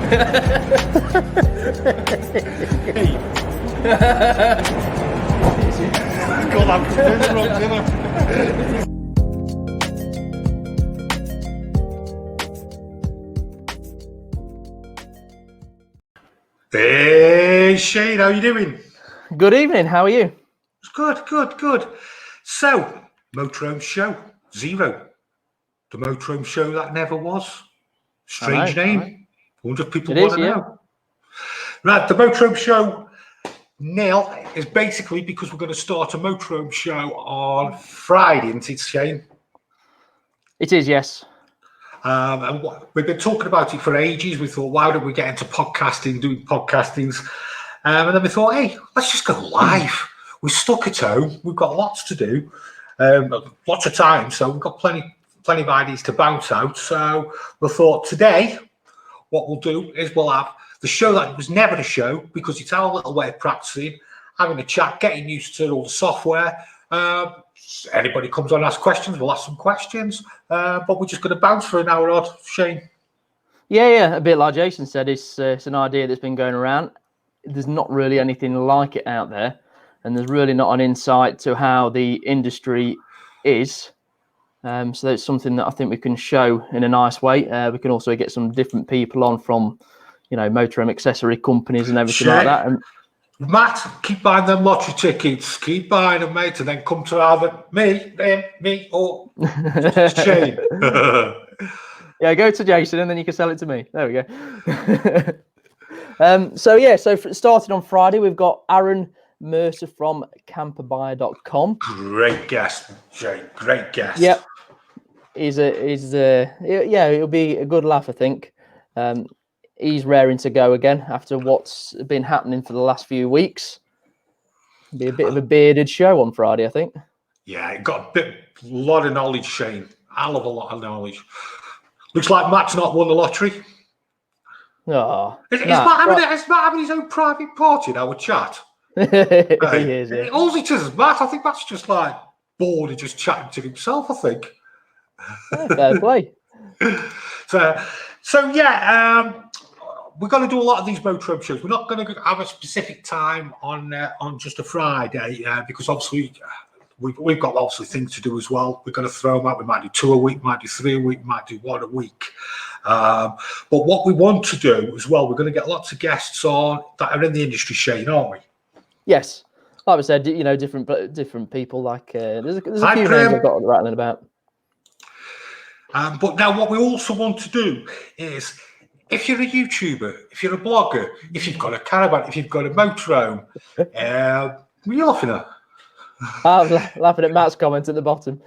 God, I'm completely wrong, didn't I? Hey Shane, how you doing? Good evening, how are you? Good. So, Motorhome Show, 0. The Motorhome Show that never was. Strange name. I wonder if people want to know. Right, the Motorhome Show nil is basically because we're going to start a Motorhome Show on Friday, isn't it, Shane? It is, yes. And we've been talking about it for ages. We thought, why don't we get into podcasting, doing podcastings? And then we thought, hey, let's just go live. We're stuck at home. We've got lots to do, lots of time. So we've got plenty of ideas to bounce out. So we thought today, what we'll do is we'll have the show that was never a show because it's our little way of practicing, having a chat, getting used to all the software. Anybody comes on and asks questions, we'll ask some questions. But we're just going to bounce for an hour odd, Shane. Yeah. A bit like Jason said, it's an idea that's been going around. There's not really anything like it out there, and there's really not an insight to how the industry is. So that's something that I think we can show in a nice way. We can also get some different people on from, motorhome accessory companies and everything like that. And Matt, keep buying them lottery tickets. Keep buying them, mate, and then come to either me, or Shane. Yeah, go to Jason, and then you can sell it to me. There we go. So starting on Friday, we've got Aaron Mercer from camperbuyer.com. Great guest, Shane. Great guest. Yep. It'll be a good laugh, I think. He's raring to go again after what's been happening for the last few weeks. It'll be a bit of a bearded show on Friday, I think. Yeah, it got a lot of knowledge, Shane. Hell of a lot of knowledge. Looks like Matt's not won the lottery. Oh, Is Matt having his own private party in our chat? He is, yeah. All he does is Matt. I think Matt's just like bored of just chatting to himself, I think. Fair play. So yeah, we're going to do a lot of these Motorhome shows. We're not going to have a specific time on just a Friday because obviously we've got obviously things to do as well. We're going to throw them out. We might do 2 a week, might do 3 a week, might do 1 a week. But what we want to do as well, we're going to get lots of guests on that are in the industry, Shane, aren't we? Yes, like I said, different people. Like there's a few names I've got rattling about. But now what we also want to do is, if you're a YouTuber, if you're a blogger, if you've got a caravan, if you've got a motorhome, what are you laughing at? I was laughing at Matt's comment at the bottom.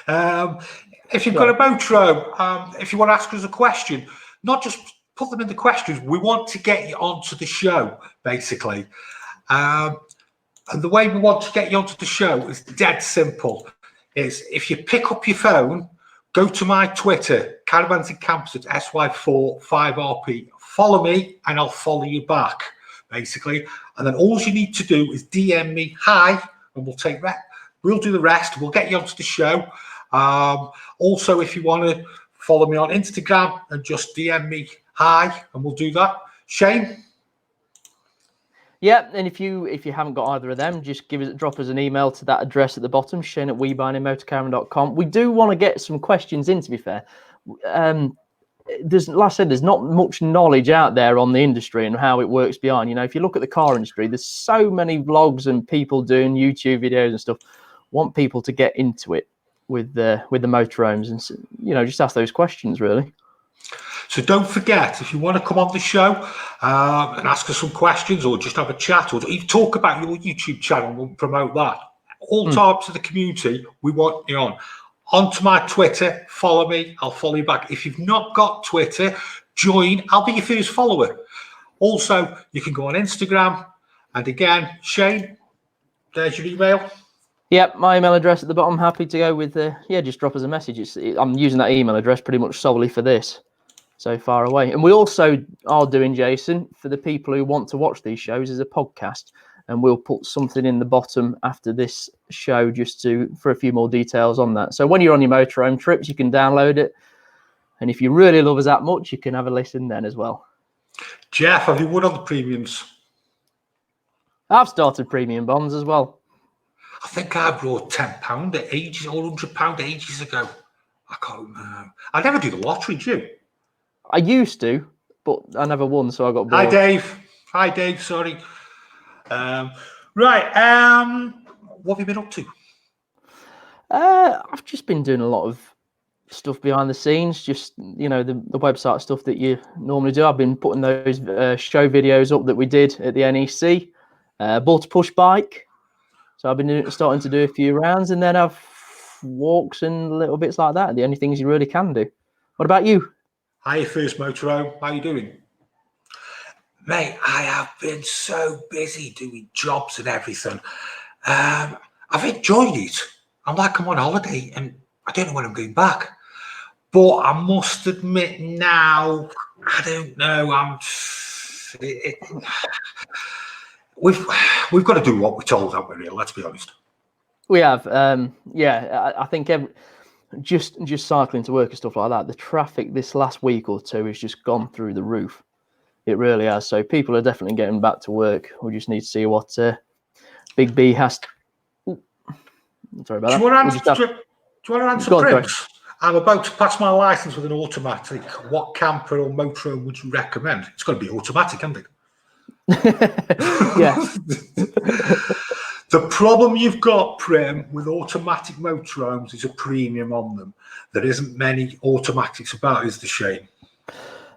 If you've got a motorhome, if you want to ask us a question, not just put them in the questions. We want to get you onto the show, basically. And the way we want to get you onto the show is dead simple. Is if you pick up your phone, go to my Twitter, Caravans and Campers at SY45RP. Follow me, and I'll follow you back, basically. And then all you need to do is DM me hi, and we'll do the rest. We'll get you onto the show. Also, if you want to follow me on Instagram and just DM me hi, and we'll do that. Shane? Yeah, and if you haven't got either of them, just drop us an email to that address at the bottom, shane@webuyandmotorcaravan.com. We do want to get some questions in, to be fair. Like I said, there's not much knowledge out there on the industry and how it works behind. If you look at the car industry, there's so many vlogs and people doing YouTube videos and stuff. Want people to get into it with the motorhomes and just ask those questions, really. So don't forget, if you want to come on the show and ask us some questions or just have a chat or even talk about your YouTube channel, we'll promote that. All types of the community, we want you on. Onto my Twitter, follow me, I'll follow you back. If you've not got Twitter, join, I'll be your first follower. Also, you can go on Instagram. And again, Shane, there's your email. Yep, my email address at the bottom. Happy to go with, just drop us a message. I'm using that email address pretty much solely for this. So far away. And we also are doing, Jason, for the people who want to watch these shows, is a podcast. And we'll put something in the bottom after this show for a few more details on that. So when you're on your motorhome trips, you can download it. And if you really love us that much, you can have a listen then as well. Jeff, have you won on the premiums? I've started premium bonds as well. I think I brought £10 at ages or £100 ages ago. I can't remember. I never do the lottery, do you? I used to, but I never won, so I got bored. Hi, Dave. Hi, Dave. Sorry. Right. What have you been up to? I've just been doing a lot of stuff behind the scenes, just the website stuff that you normally do. I've been putting those show videos up that we did at the NEC. Bought a push bike, so I've been starting to do a few rounds, and then I've walks and little bits like that. The only things you really can do. What about you? Hi, First Motorhome. How you doing? Mate, I have been so busy doing jobs and everything. I've enjoyed it. I'm like I'm on holiday and I don't know when I'm going back. But I must admit now, I don't know. We've got to do what we're told, haven't we? Really? Let's be honest. We have. I think just cycling to work and stuff like that. The traffic this last week or two has just gone through the roof. It really has. So people are definitely getting back to work. We just need to see what Big B has. Sorry about that. Do you want to answer Prince? I'm about to pass my license with an automatic. What camper or motorhome would you recommend? It's got to be automatic, hasn't it? Yeah. The problem you've got, Prim, with automatic motorhomes is a premium on them. There isn't many automatics about, is the shame.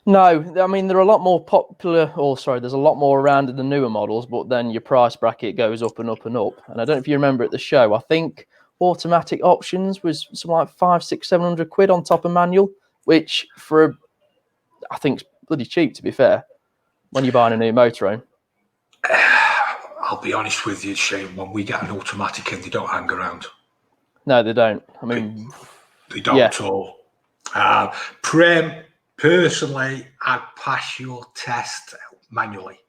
No, I mean, they're a lot more popular, there's a lot more around in the newer models, but then your price bracket goes up and up and up. And I don't know if you remember at the show, I think automatic options was something like 500, 600, 700 quid on top of manual, which I think is bloody cheap, to be fair, when you're buying a new motorhome. I'll be honest with you, Shane, when we get an automatic in, they don't hang around. No, they don't. I mean, they don't at all. Prim, personally, I'd pass your test manually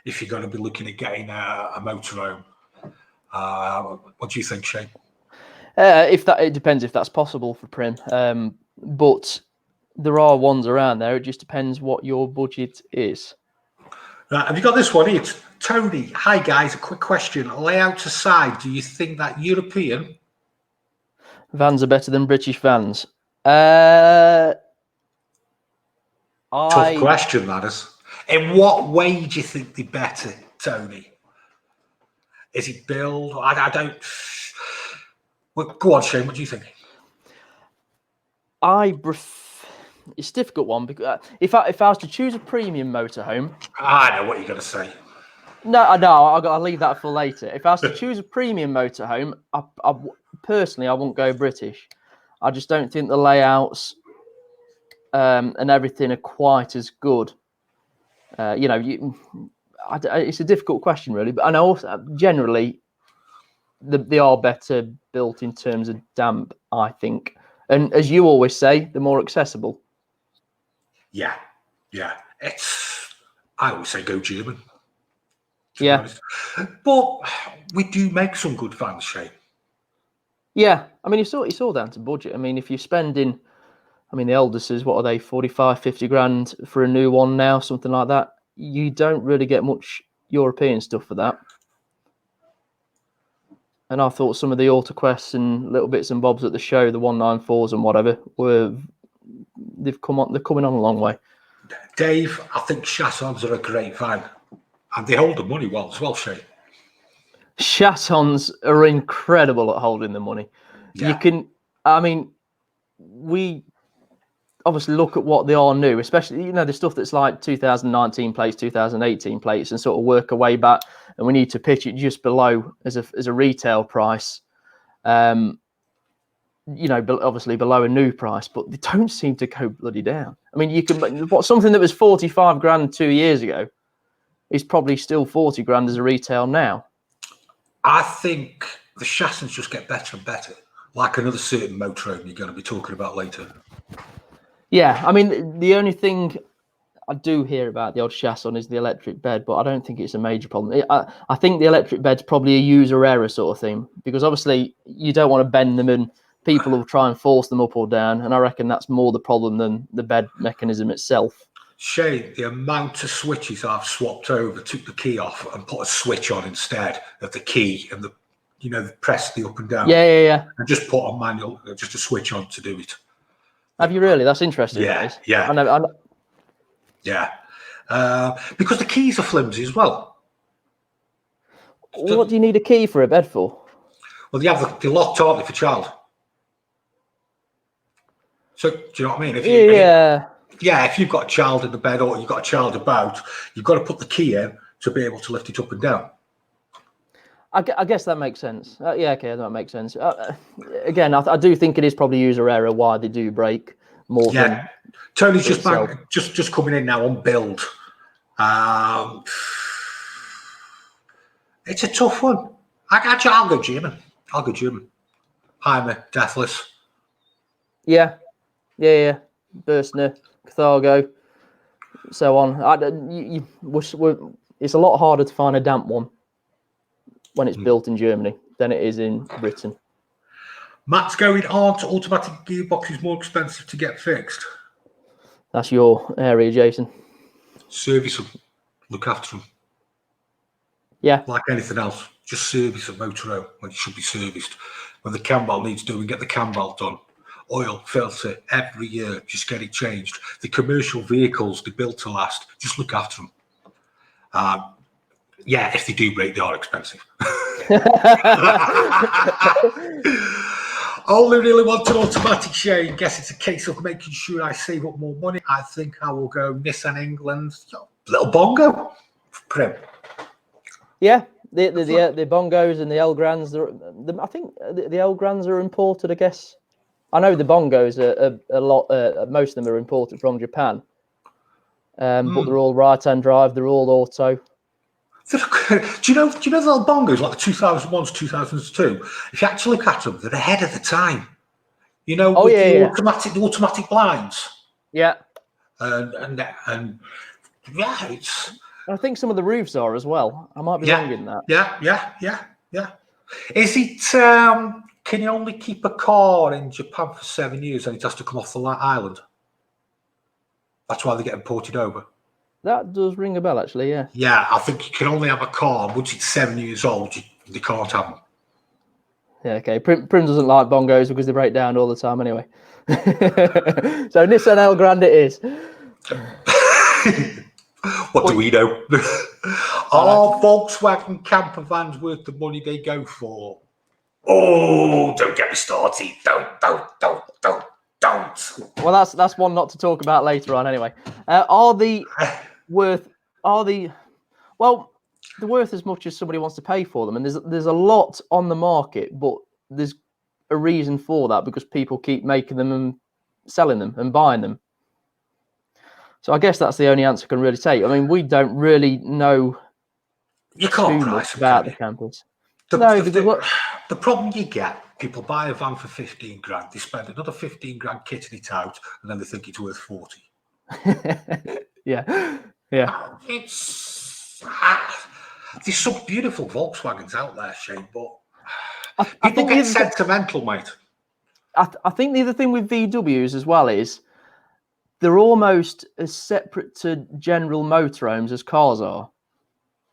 if you're going to be looking at getting a motorhome. What do you think, Shane? It depends if that's possible for Prim. But there are ones around there. It just depends what your budget is. Right, have you got this one here? Tony, hi guys, a quick question. Layout aside, do you think that European vans are better than British vans? Tough question, that is. In what way do you think they're better, Tony? Is it build? I don't. Well, go on, Shane. What do you think? It's a difficult one because if I was to choose a premium motorhome, I know what you're going to say. No, I'll leave that for later. If I was to choose a premium motorhome, I personally wouldn't go British. I just don't think the layouts and everything are quite as good. It's a difficult question, really. But I know also, generally they are better built in terms of damp, I think. And as you always say, they're more accessible. Yeah. I always say go German. Yeah. But we do make some good vans, Shane. Yeah. I mean, it's all down to budget. I mean, if you're spending, the eldest is, what are they, 45, 50 grand for a new one now, something like that. You don't really get much European stuff for that. And I thought some of the AutoQuests and little bits and bobs at the show, the 194s and whatever, they're coming on a long way. Dave, I think Chassons are a great van. And they hold the money well as well, Shane. Chassons are incredible at holding the money. Yeah. We obviously look at what they are new, especially, the stuff that's like 2019 plates, 2018 plates, and sort of work our way back. And we need to pitch it just below as a retail price, obviously below a new price, but they don't seem to go bloody down. I mean, something that was 45 grand 2 years ago is probably still 40 grand as a retail now. I think the chassis just get better and better, like another certain motorhome you're going to be talking about later. Yeah, I mean, the only thing I do hear about the odd chassis is the electric bed, but I don't think it's a major problem. I think the electric bed's probably a user error sort of thing, because obviously you don't want to bend them and people will try and force them up or down, and I reckon that's more the problem than the bed mechanism itself. Shane, the amount of switches I've swapped over, took the key off and put a switch on instead of the key and press the up and down. Yeah. And just put on manual, just a switch on to do it. Have you really? That's interesting. Yeah, that is. yeah. I know. Yeah. Because the keys are flimsy as well. What do you need a key for a bed for? Well, they're locked, aren't they, for child? So, do you know what I mean? If you've got a child in the bed or you've got a child about, you've got to put the key in to be able to lift it up and down. I guess that makes sense. Okay, that makes sense. Again, I do think it is probably user error why they do break more than. Tony's just coming in now on build. It's a tough one. I'll go German. Heimer, Deathless. Yeah. Burstner, Carthago, so on. It's a lot harder to find a damp one when it's built in Germany than it is in Britain. Matt's going on to automatic gearboxes more expensive to get fixed. That's your area, Jason. Service them. Look after them. Yeah. Like anything else, just service a motorhome when it should be serviced. When the cam belt needs doing, get the cam belt done. Oil, filter, every year, just get it changed. The commercial vehicles, they're built to last. Just look after them. If they do break, they are expensive. Only really want an automatic, Shane. Guess it's a case of making sure I save up more money. I think I will go Nissan England, little bongo. Prim. Yeah, the bongos and the Elgrans. I think the Elgrans are imported, I guess. I know the bongos are a lot. Most of them are imported from Japan, but they're all right-hand drive. They're all auto. Do you know the little bongos like the 2001s, 2002? If you actually look at them, they're ahead of the time. The automatic blinds. Yeah. And it's. I think some of the roofs are as well. I might be wrong in that. Yeah. Is it? Can you only keep a car in Japan for 7 years and it has to come off the island? That's why they get imported over. That does ring a bell, actually, yeah. Yeah, I think you can only have a car once it's 7 years old. They can't have them. Yeah, okay. Prim doesn't like bongos because they break down all the time anyway. So Nissan Elgrand it is. What do we know? Are Volkswagen camper vans worth the money they go for? Oh, don't get me started. Don't. Well, that's one not to talk about later on anyway. They're worth as much as somebody wants to pay for them, and there's a lot on the market, but there's a reason for that because people keep making them and selling them and buying them. So I guess that's the only answer I can really take. I mean, we don't really know too much about the campers. The problem you get, people buy a van for 15 grand, they spend another 15 grand kitting it out, and then they think it's worth 40. Yeah. There's some beautiful Volkswagens out there, Shane, but people get sentimental, mate. I think the other thing with VWs as well is they're almost as separate to general motorhomes as cars are.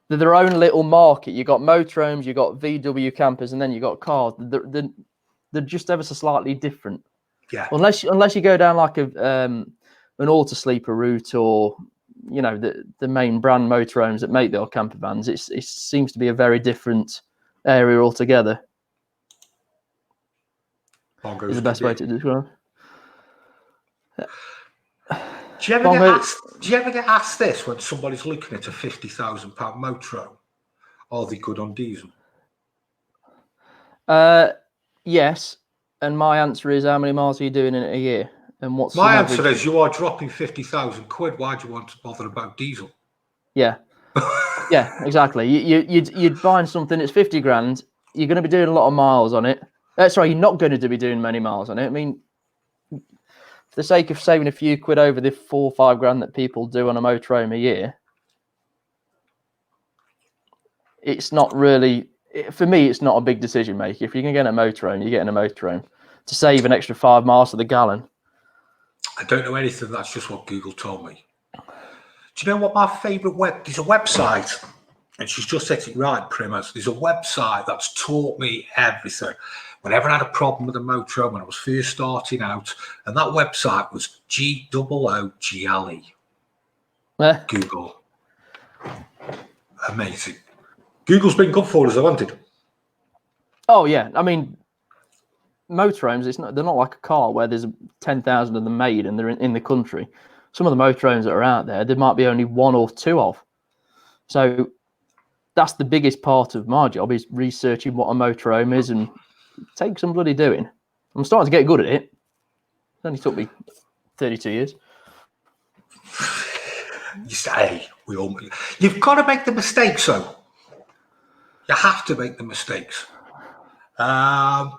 They're their own little market. You got motorhomes, you got VW campers, and then you got cars. They're just ever so slightly different. Yeah. Unless you go down like an auto sleeper route or the main brand motorhomes that make their camper vans, it seems to be a very different area altogether. Is the best way to describe. Do you ever get asked this when somebody's looking at a £50,000 motorhome? Are they good on diesel? Yes, and my answer is, how many miles are you doing in a year? And what's my answer is, you are dropping 50,000 quid. Why do you want to bother about diesel? Yeah, yeah, exactly. You'd find something that's 50 grand. You're going to be doing a lot of miles on it. You're not going to be doing many miles on it. I mean, for the sake of saving a few quid over the 4 or 5 grand that people do on a motorhome a year, it's not really, for me, it's not a big decision maker. If you can get a motorhome, you're getting a motorhome. To save an extra 5 miles to the gallon. I don't know anything. That's just what Google told me. Do you know what my favourite there's a website, and she's just set it right, Primus. There's a website that's taught me everything. Whenever I had a problem with a motorhome when I was first starting out, and that website was Google. Google. Amazing. Google's been good for us, hasn't it? Oh yeah, I mean, motorhomes. They're not like a car where there's 10,000 of them made and they're in the country. Some of the motorhomes that are out there might be only one or two of. So that's the biggest part of my job, is researching what a motorhome is, and it takes some bloody doing. I'm starting to get good at it. It only took me 32 years. You say you've got to make the mistakes, though. You have to make the mistakes. When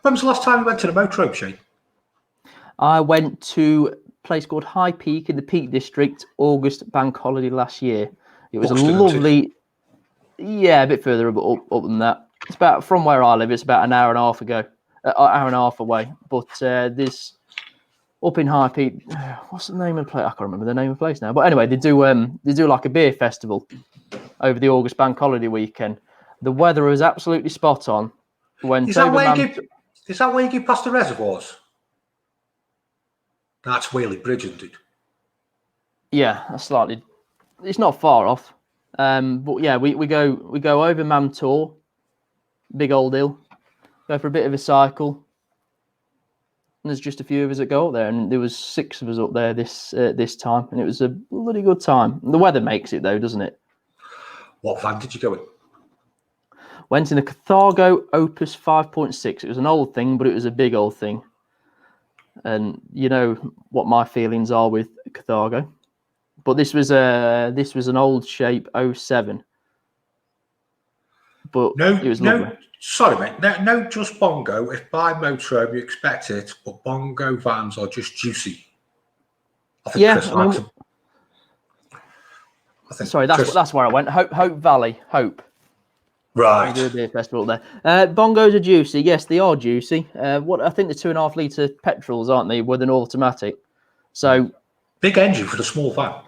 was the last time you went to the motorhome, Shane? I went to a place called High Peak in the Peak District, August bank holiday last year. It was a lovely, a bit further up than that. It's about, from where I live, it's about an hour and a half away. But there's up in High Peak, what's the name of the place? I can't remember the name of the place now. But anyway, they do like a beer festival over the August bank holiday weekend. The weather was absolutely spot on. Is that where you get past the reservoirs? That's Whaley Bridge, isn't it? Yeah, that's slightly. It's not far off. But yeah, we go over Mam Tor, big old hill, go for a bit of a cycle. And there's just a few of us that go up there, and there was 6 of us up there this time, and it was a bloody good time. The weather makes it though, doesn't it? What van did you go in? Went in a Carthago Opus 5.6. It was an old thing, but it was a big old thing. And you know what my feelings are with Carthago. But this was an old shape 07. But it was lovely. Sorry, mate. No, just bongo. If by motorhome you expect it, but bongo vans are just juicy. I think Chris likes them. Sorry, that's where I went. Hope Valley. Hope. Right. Do a beer festival there. Bongos are juicy. Yes, they are juicy. I think the 2.5 litre petrols, aren't they, with an automatic? So big engine for the small van.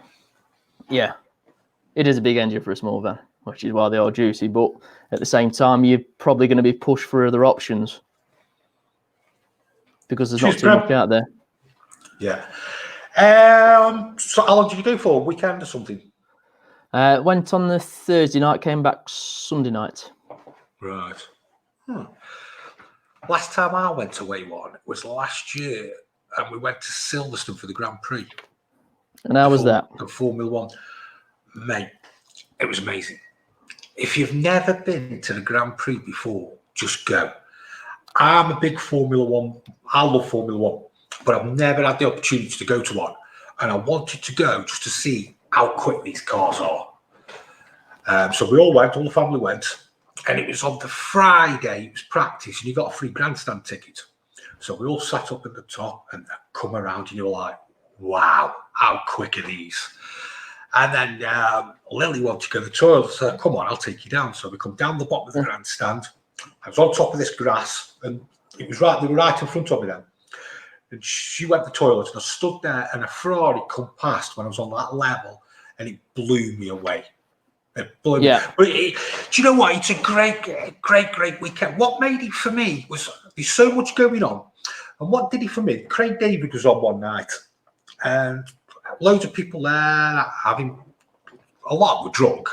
Yeah, it is a big engine for a small van, which is why they are juicy. But at the same time, you're probably going to be pushed for other options because there's not too much out there. Yeah. So how long did you go for? A weekend or something? Went on the Thursday night, came back Sunday night. Right. Last time I went away was last year, and we went to Silverstone for the Grand Prix. And how was that? The Formula One. Mate, it was amazing. If you've never been to the Grand Prix before, just go. I'm a big Formula One. I love Formula One, but I've never had the opportunity to go to one. And I wanted to go just to see how quick these cars are. So we all went, all the family went, and it was on the Friday, it was practice, and you got a free grandstand ticket. So we all sat up at the top and come around, and you're like, wow, how quick are these? And then Lily wanted to go to the toilet, so come on, I'll take you down. So we come down the bottom of the grandstand. I was on top of this grass, and they were right in front of me then. And she went to the toilet, and I stood there, and a Ferrari come past when I was on that level, and it blew me away. It blew me. But do you know what? It's a great weekend. What made it for me was there's so much going on. And what did it for me? Craig David was on one night, and loads of people there, having a lot were drunk.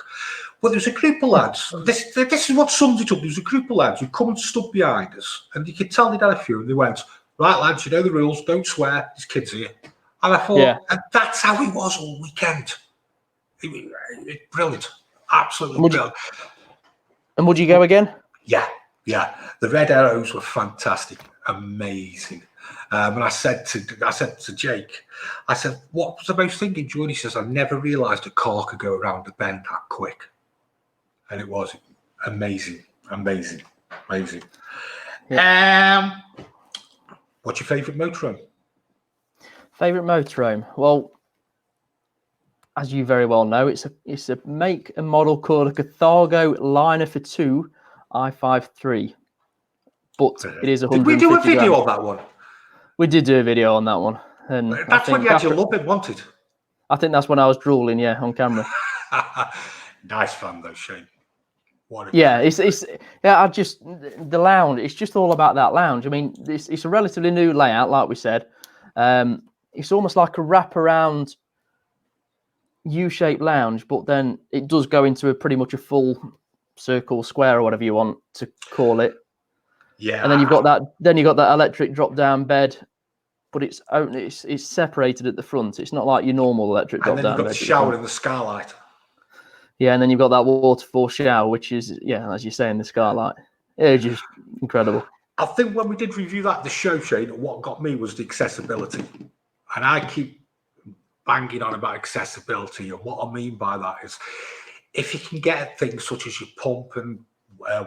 But there was a group of lads. This is what sums it up. There was a group of lads who come and stood behind us, and you could tell they'd had a few, and they went, right, lads, you know the rules, don't swear, there's kids here. And I thought, and that's how it was all weekend. It brilliant. Absolutely brilliant. And would you go again? Yeah. The Red Arrows were fantastic. Amazing. And I said to Jake, I said, what was the most thing enjoying? He says, I never realised a car could go around the bend that quick. And it was amazing. Yeah. What's your favourite motorhome? Favourite motorhome? Well, as you very well know, it's a make and model called a Carthago Liner for 2 i53. But it is 150 Did we do a video on that one? We did do a video on that one. And that's when you had your love it, wanted. I think that's when I was drooling, on camera. Nice fun though, Shane. The lounge. It's just all about that lounge. I mean, it's a relatively new layout, like we said. It's almost like a wraparound U-shaped lounge, but then it does go into pretty much a full circle, square, or whatever you want to call it. Yeah. And then you've got that. Then you got that electric drop-down bed, but it's separated at the front. It's not like your normal electric drop-down bed. And then you've got the shower in the skylight. Yeah, and then you've got that waterfall shower, which is, as you say, in the skylight. It's just incredible. I think when we did review that, the show, Shane, what got me was the accessibility. And I keep banging on about accessibility. And what I mean by that is if you can get things such as your pump and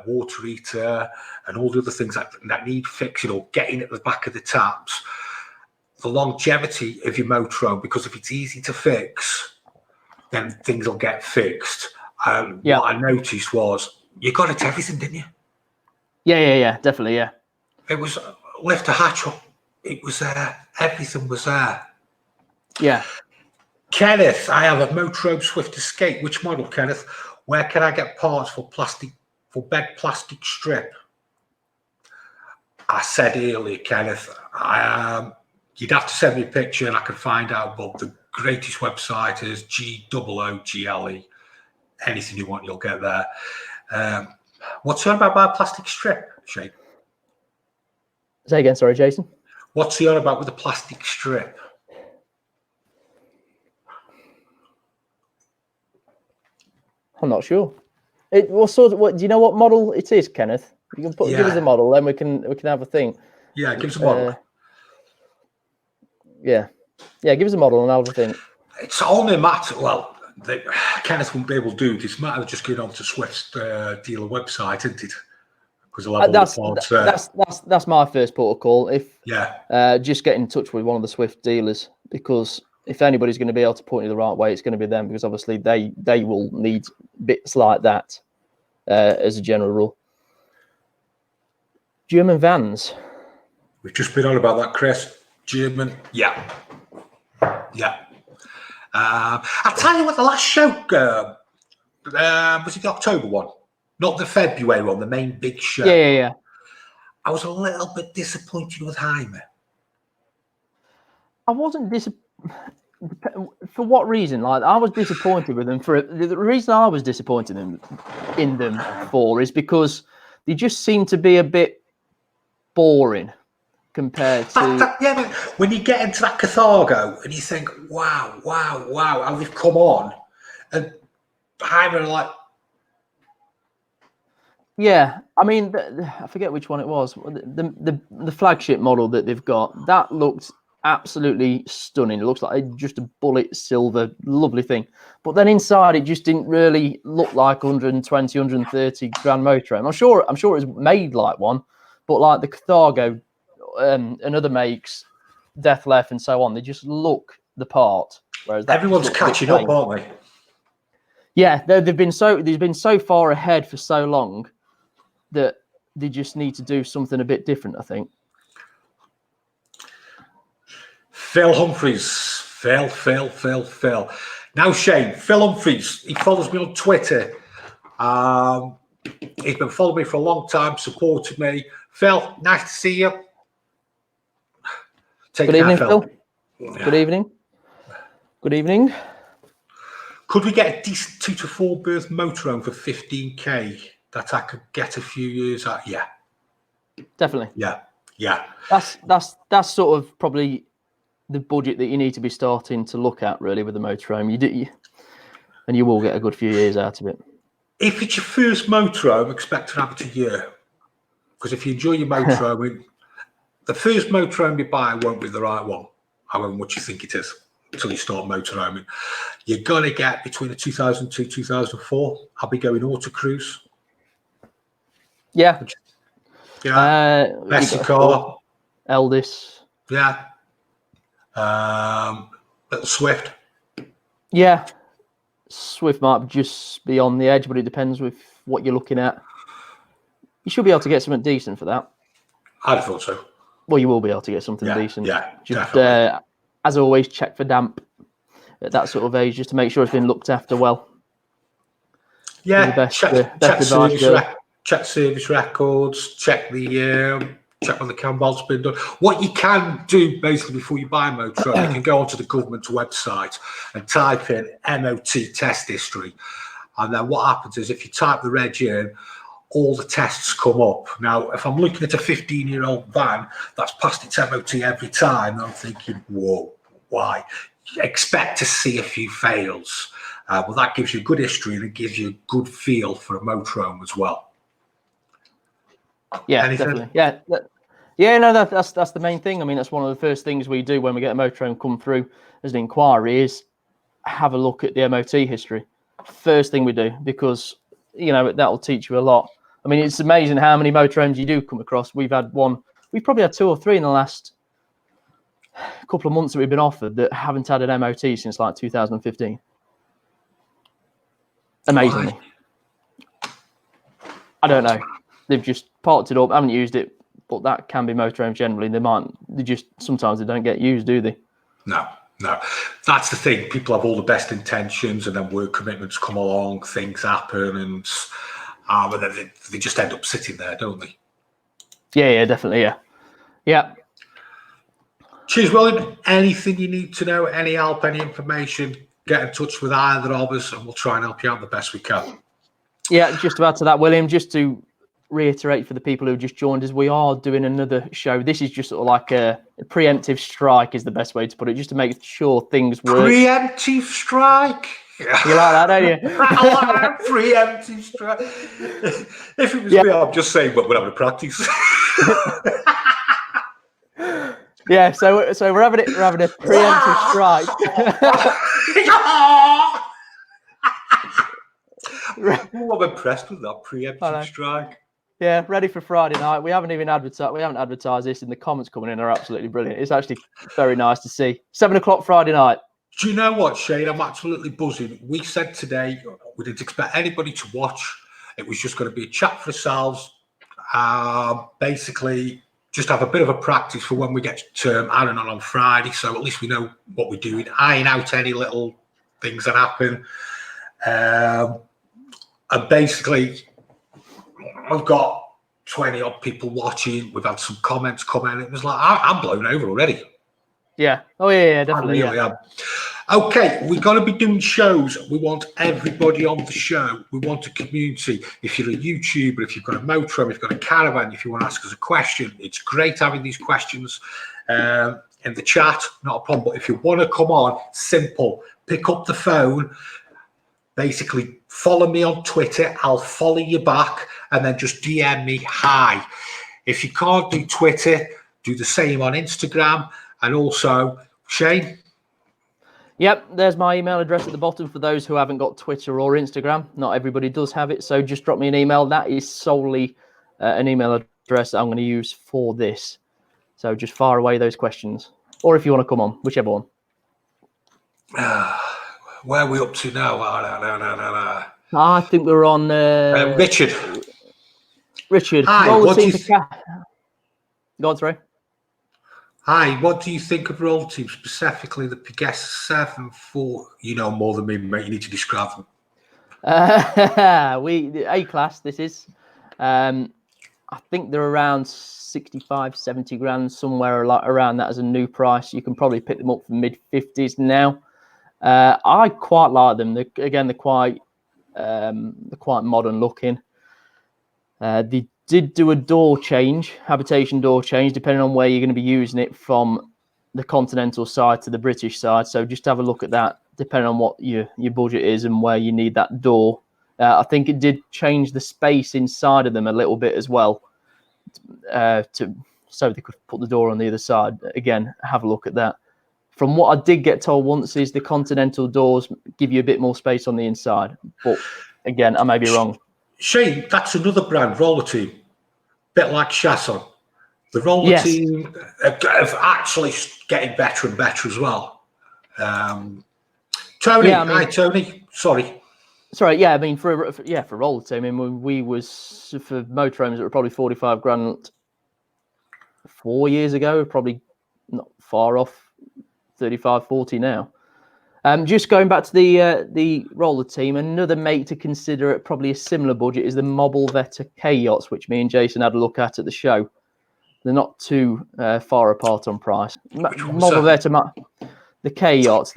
water heater and all the other things that need fixing or getting at the back of the taps, the longevity of your motorhome, because if it's easy to fix, then things will get fixed. What I noticed was you got it to everything, didn't you? Yeah, definitely, yeah. It was lift a hatch up. It was there. Everything was there. Yeah. Kenneth, I have a Motorhome Swift Escape. Which model, Kenneth? Where can I get parts for bed plastic strip? I said earlier, Kenneth, you'd have to send me a picture and I can find out, but the greatest website is GOOGLE. Anything you want, you'll get there. What's on about a plastic strip, Shane? Say again, sorry, Jason. What's he on about with the plastic strip? I'm not sure. Do you know what model it is, Kenneth? You can give us a model, then we can have a thing. Yeah, give us a model. Give us a model and I'll have a think. It's only a matter. Well, Kenneth won't be able to do this. Matter of just going on to Swift's dealer website, isn't it? Because that's my first port of call. Just get in touch with one of the Swift dealers, because if anybody's going to be able to point you the right way, it's going to be them, because obviously they will need bits like that as a general rule. German vans. We've just been on about that, Chris. German, yeah. I'll tell you what, the last show was it the October one? Not the February one, the main big show. Yeah. I was a little bit disappointed with Jaime. I wasn't disappointed. For what reason? Like, I was disappointed with them. The reason I was disappointed in them for is because they just seem to be a bit boring compared to. But when you get into that Carthago and you think, wow, how they've come on, and Jaime are like. Yeah, I mean, I forget which one it was. The flagship model that they've got, that looked absolutely stunning. It looks like just a bullet silver, lovely thing. But then inside, it just didn't really look like 120, 130 grand motorhome. I'm sure it was made like one, but like the Carthago and other makes, Death Left and so on, they just look the part. Whereas everyone's catching up, aren't they? Yeah, they've been so far ahead for so long that they just need to do something a bit different, I think. Phil Humphreys. Phil. Now, Shane, Phil Humphreys, he follows me on Twitter. He's been following me for a long time, supported me. Phil, nice to see you. Good evening, Phil. Yeah. Good evening. Could we get a decent 2 to 4 berth motorhome for 15k that I could get a few years out? Yeah. Definitely. Yeah. That's sort of probably the budget that you need to be starting to look at, really, with the motorhome. And you will get a good few years out of it. If it's your first motorhome, expect to have it a year. Because if you enjoy your motorhome, the first motorhome you buy won't be the right one, however much you think it is, until you start motorhoming. You're going to get between a 2002, 2004. I'll be going auto cruise. Yeah. Best car. Eldest. Yeah. Little Swift. Yeah. Swift might just be on the edge, but it depends with what you're looking at. You should be able to get something decent for that. I'd have thought so. Well, you will be able to get something decent. Yeah, just, as always, check for damp at that sort of age, just to make sure it's been looked after well. Yeah, The best, check advice, service records, check when the cam bolt's been done. What you can do basically before you buy a Motorhome, you can go onto the government's website and type in MOT test history. And then what happens is if you type the reg in, all the tests come up. Now, if I'm looking at a 15-year-old van that's passed its MOT every time, I'm thinking, whoa, why? You expect to see a few fails. Well, that gives you good history and it gives you a good feel for a motorhome as well. Yeah, Anything? Definitely. Yeah, no, that's the main thing. I mean, that's one of the first things we do when we get a motorhome come through as an inquiry is have a look at the MOT history. First thing we do, because, that'll teach you a lot. I mean, it's amazing how many motorhomes you do come across. We've probably had 2 or 3 in the last couple of months that we've been offered that haven't had an MOT since like 2015. Amazingly. I don't know. They've just parked it up, haven't used it, but that can be motorhomes generally. Sometimes they don't get used, do they? No. That's the thing. People have all the best intentions and then work commitments come along, things happen, and then they just end up sitting there, don't they? Yeah, definitely, yeah. Cheers, William. Anything you need to know, any help, any information, get in touch with either of us and we'll try and help you out the best we can. Yeah, just to add to that, William, just to reiterate for the people who just joined us, we are doing another show. This is just sort of like a preemptive strike is the best way to put it, just to make sure things work. Preemptive strike? You like that, don't you? I like preemptive strike. If it was me, I'm just saying, but we're having a practice. Yeah, so we're having a preemptive strike. I'm impressed with that preemptive strike. Yeah, ready for Friday night. We haven't advertised this, and the comments coming in are absolutely brilliant. It's actually very nice to see. 7 o'clock Friday night. Do you know what, Shane? I'm absolutely buzzing. We said today we didn't expect anybody to watch. It was just going to be a chat for ourselves. Basically, just have a bit of a practice for when we get to Aaron on Friday. So at least we know what we're doing, iron out any little things that happen. And basically, we've got 20 odd people watching. We've had some comments come in. It was like, I'm blown over already. Yeah. Oh, yeah, definitely. I really am. Okay, we're going to be doing shows. We want everybody on the show. We want a community. If you're a YouTuber, if you've got a motorhome, if you've got a caravan, if you want to ask us a question, it's great having these questions in the chat. Not a problem. But if you want to come on, simple. Pick up the phone. Basically, follow me on Twitter. I'll follow you back. And then just DM me, hi. If you can't do Twitter, do the same on Instagram. And also, Shane? Yep, there's my email address at the bottom for those who haven't got Twitter or Instagram. Not everybody does have it, so just drop me an email. That is solely an email address that I'm going to use for this. So just fire away those questions. Or if you want to come on, whichever one. Where are we up to now? I think we're on... Richard. Hi, what do you Go on, sorry. Hi, what do you think of roll teams, specifically the Pegasa 7-4? You know more than me, mate. You need to describe them. The A-class, this is. I think they're around 65, 70 grand, somewhere around that as a new price. You can probably pick them up for mid-50s now. I quite like them. They're quite modern looking. They did do a habitation door change, depending on where you're going to be using it from the continental side to the British side. So just have a look at that, depending on what your budget is and where you need that door. I think it did change the space inside of them a little bit as well, so they could put the door on the other side. Again, have a look at that. From what I did get told once is the continental doors give you a bit more space on the inside. But again, I may be wrong. Shane, that's another brand, Roller Team. Bit like Chasson. The Roller Team have actually getting better and better as well. Tony, hi Tony. Sorry, yeah, I mean for Roller Team, I mean we was for motorhomes that were probably 45 grand 4 years ago, probably not far off 35, 40 now. Just going back to the roller team, another make to consider at probably a similar budget is the Mobile Vetta K yachts, which me and Jason had a look at the show. They're not too far apart on price. Mobile Vetta, the K yachts.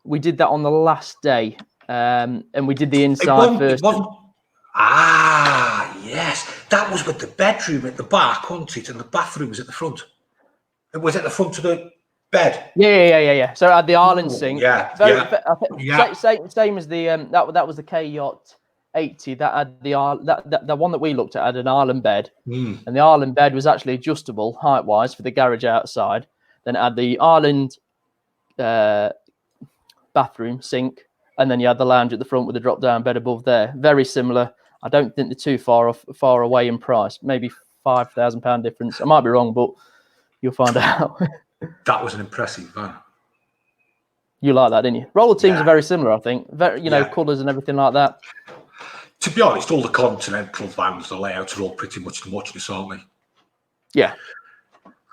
We did that on the last day, and we did the inside first. Yes, that was with the bedroom at the back, wasn't it? And the bathroom was at the front. It was at the front of the bed. Yeah. So I had the island sink. Same as the that was the K yacht 80. That had the one that we looked at had an island bed, and the island bed was actually adjustable height wise for the garage outside. Then it had the island bathroom sink, and then you had the lounge at the front with the drop down bed above there. Very similar. I don't think they're too far away in price. Maybe £5,000 difference. I might be wrong, but you'll find out. That was an impressive van. You like that, didn't you? Roller teams are very similar, I think. Very, colours and everything like that. To be honest, all the Continental vans, the layouts are all pretty much the muchness, aren't they? Yeah.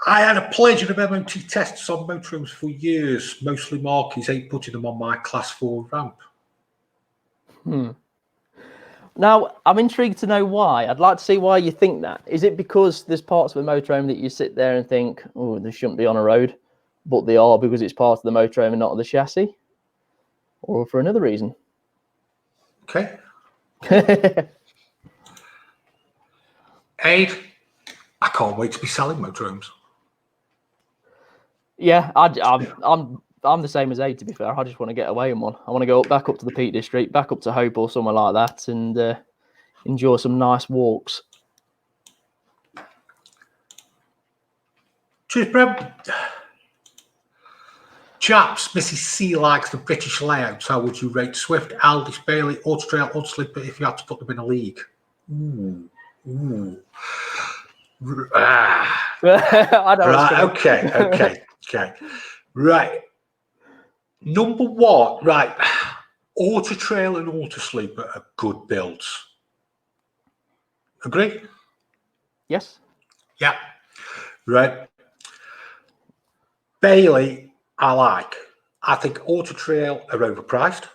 I had a pleasure of MOT tests on motorhomes for years, mostly Markies, putting them on my Class 4 ramp. Now, I'm intrigued to know why. I'd like to see why you think that. Is it because there's parts of the motorhome that you sit there and think, oh, they shouldn't be on a road, but they are because it's part of the motorhome and not the chassis? Or for another reason? Okay. Aid, I can't wait to be selling motorhomes. Yeah, I'm the same as Aid, to be fair. I just want to get away in one. I want to go back up to the Peak District, back up to Hope or somewhere like that, and enjoy some nice walks. Cheers, Brem. Chaps, Mrs. C likes the British layouts. How would you rate Swift, Aldis, Bailey, Auto Trail, Auto Sleeper if you had to put them in a league? I don't know. Okay. Right. Number one, right. Auto Trail and Auto Sleeper are good builds. Agree? Yes. Yeah. Right. Bailey, I like. I think Auto Trail are overpriced.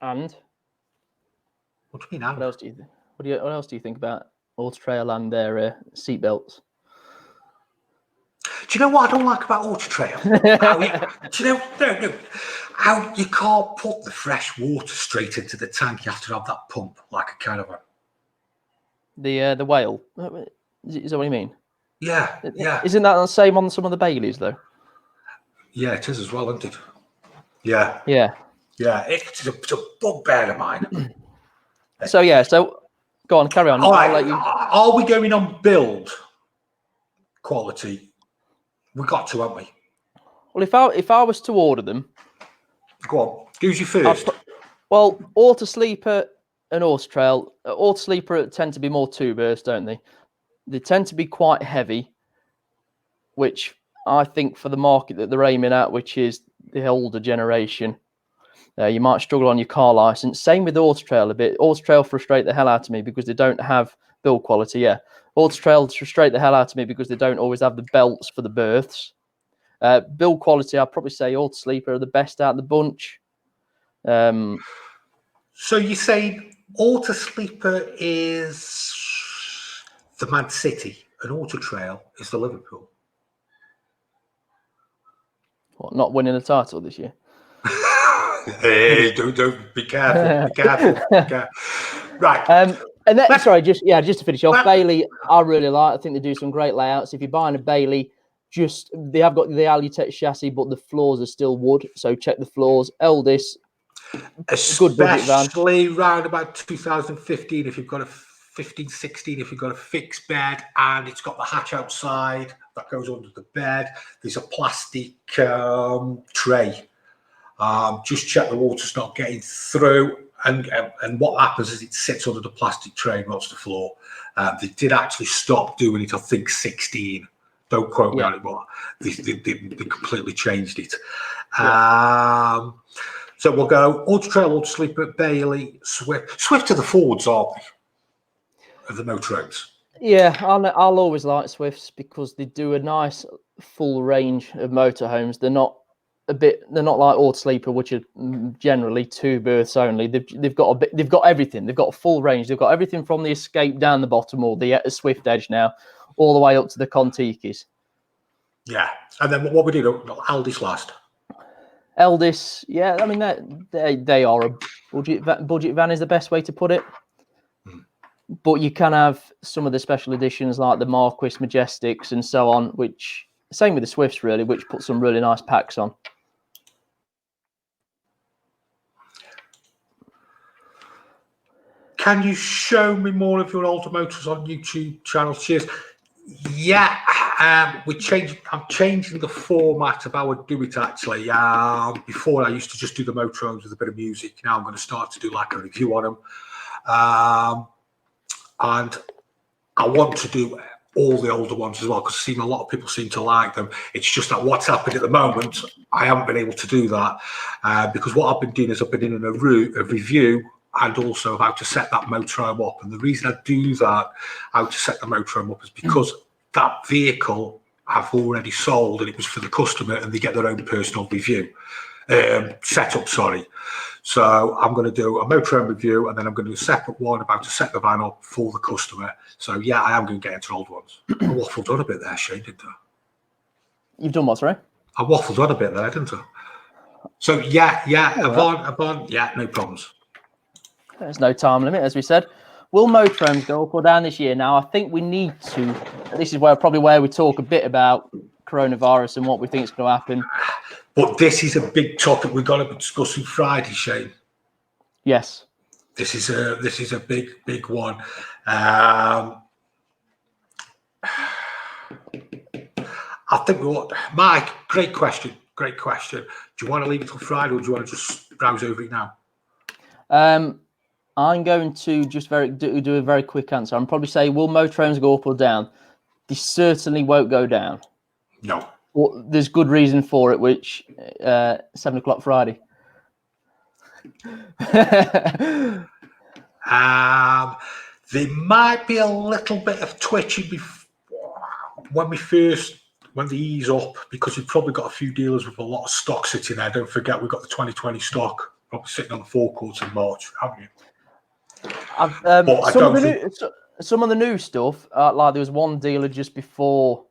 And? What do you mean? What else do you think? What else do you think about Auto Trail and their seat belts? Do you know what I don't like about Auto Trail? Do you know? No. How you can't put the fresh water straight into the tank. You have to have that pump like a Caravan. The whale. Is that what you mean? Yeah. Isn't that the same on some of the Baileys though? Yeah, it is as well, isn't it? Yeah. It's a bugbear of mine. So go on, carry on. All right. Are we going on build quality? We got to, haven't we? Well, if I was to order them, go on. Who's your first? Auto Sleeper and Auto Trail. Auto Sleeper tend to be more two-burst, don't they? They tend to be quite heavy, which I think for the market that they're aiming at, which is the older generation, you might struggle on your car license. Same with Auto Trail a bit. Auto Trail frustrate the hell out of me because they don't have build quality. Yeah, Auto Trail frustrate the hell out of me because they don't always have the belts for the berths. Build quality, I'd probably say Auto Sleeper are the best out of the bunch. So you say Auto Sleeper is the Man City and Auto Trail is the Liverpool? What, not winning a title this year? Hey, don't be careful. Be careful. Right. And then, just to finish off, Bailey, I really like. I think they do some great layouts. If you're buying a Bailey, they have got the Alutech chassis, but the floors are still wood. So check the floors. Eldest, good budget van. Especially around about 2015, if you've got a 16, if you've got a fixed bed and it's got the hatch outside that goes under the bed. There's a plastic tray. Just check the water's not getting through. And what happens is it sits under the plastic tray and rots the floor. They did actually stop doing it, I think, 16. Don't quote me on it, but they completely changed it. So we'll go Auto Trail, Auto Sleeper, Bailey, Swift. Swift are the Fords, aren't they? Of the motorhomes. Yeah, I'll always like Swifts because they do a nice full range of motorhomes. They're not a bit. They're not like Auto Sleeper, which are generally 2 berths only. They've got they've got everything. They've got a full range. They've got everything from the Escape down the bottom, or the Swift Edge now, all the way up to the Contikis. Yeah, and then what we did, Aldi's last. Eldis, yeah, I mean they are a budget van is the best way to put it. But you can have some of the special editions like the Marquis Majestics and so on, which same with the Swifts really, which put some really nice packs on. Can you show me more of your older motors on YouTube channel? Cheers. Yeah, I'm changing the format of how I do it actually. Before I used to just do the motorhomes with a bit of music. Now I'm going to start to do like a review on them. And I want to do all the older ones as well, because I've seen a lot of people seem to like them. It's just that what's happened at the moment, I haven't been able to do that because what I've been doing is I've been in a review and also how to set that motorhome up. And the reason I do that, how to set the motorhome up, is because that vehicle I've already sold and it was for the customer and they get their own personal review, setup, sorry. So I'm going to do a motorhome review and then I'm going to do a separate one about to set the van up for the customer. So yeah, I am going to get into old ones. I waffled on a bit there, Shane, didn't I? You've done what, sorry? I waffled on a bit there, didn't I? So yeah, Avon, yeah, no problems. There's no time limit, as we said. Will motorhomes go up or down this year? Now, I think we need to. This is probably where we talk a bit about coronavirus and what we think is going to happen. But this is a big topic we've got to be discussing Friday, Shane. Yes. This is a big one. I think Mike, great question. Do you want to leave it till Friday or do you want to just browse over it now? I'm going to just do a very quick answer. I'm probably say, will motorhomes go up or down? They certainly won't go down. No. Well, there's good reason for it, which 7 o'clock Friday. There might be a little bit of twitching when they ease up, because we've probably got a few dealers with a lot of stock sitting there. Don't forget, we've got the 2020 stock probably sitting on the forecourts in March, haven't you? Some of the new stuff, like there was one dealer just before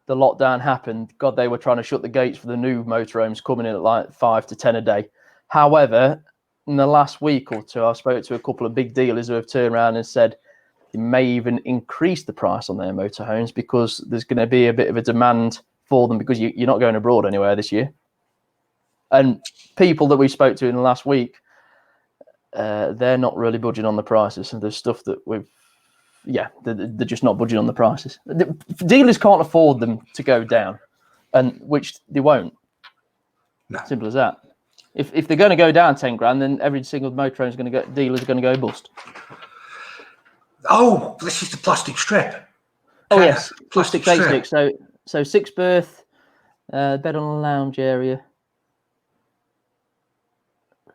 the lockdown happened. God, they were trying to shut the gates for the new motorhomes coming in at like 5 to 10 a day. However, in the last week or two, I spoke to a couple of big dealers who have turned around and said they may even increase the price on their motorhomes because there's going to be a bit of a demand for them because you're not going abroad anywhere this year. And people that we spoke to in the last week, they're not really budging on the prices. And there's stuff that they're just not budging on the prices. The dealers can't afford them to go down, and which they won't. No. Simple as that. If they're going to go down 10 grand, then every single motorhome is going to go. Dealers are going to go bust. Oh, this is the plastic strip. Oh yes, plastic stick. So 6 berth, bed on a lounge area.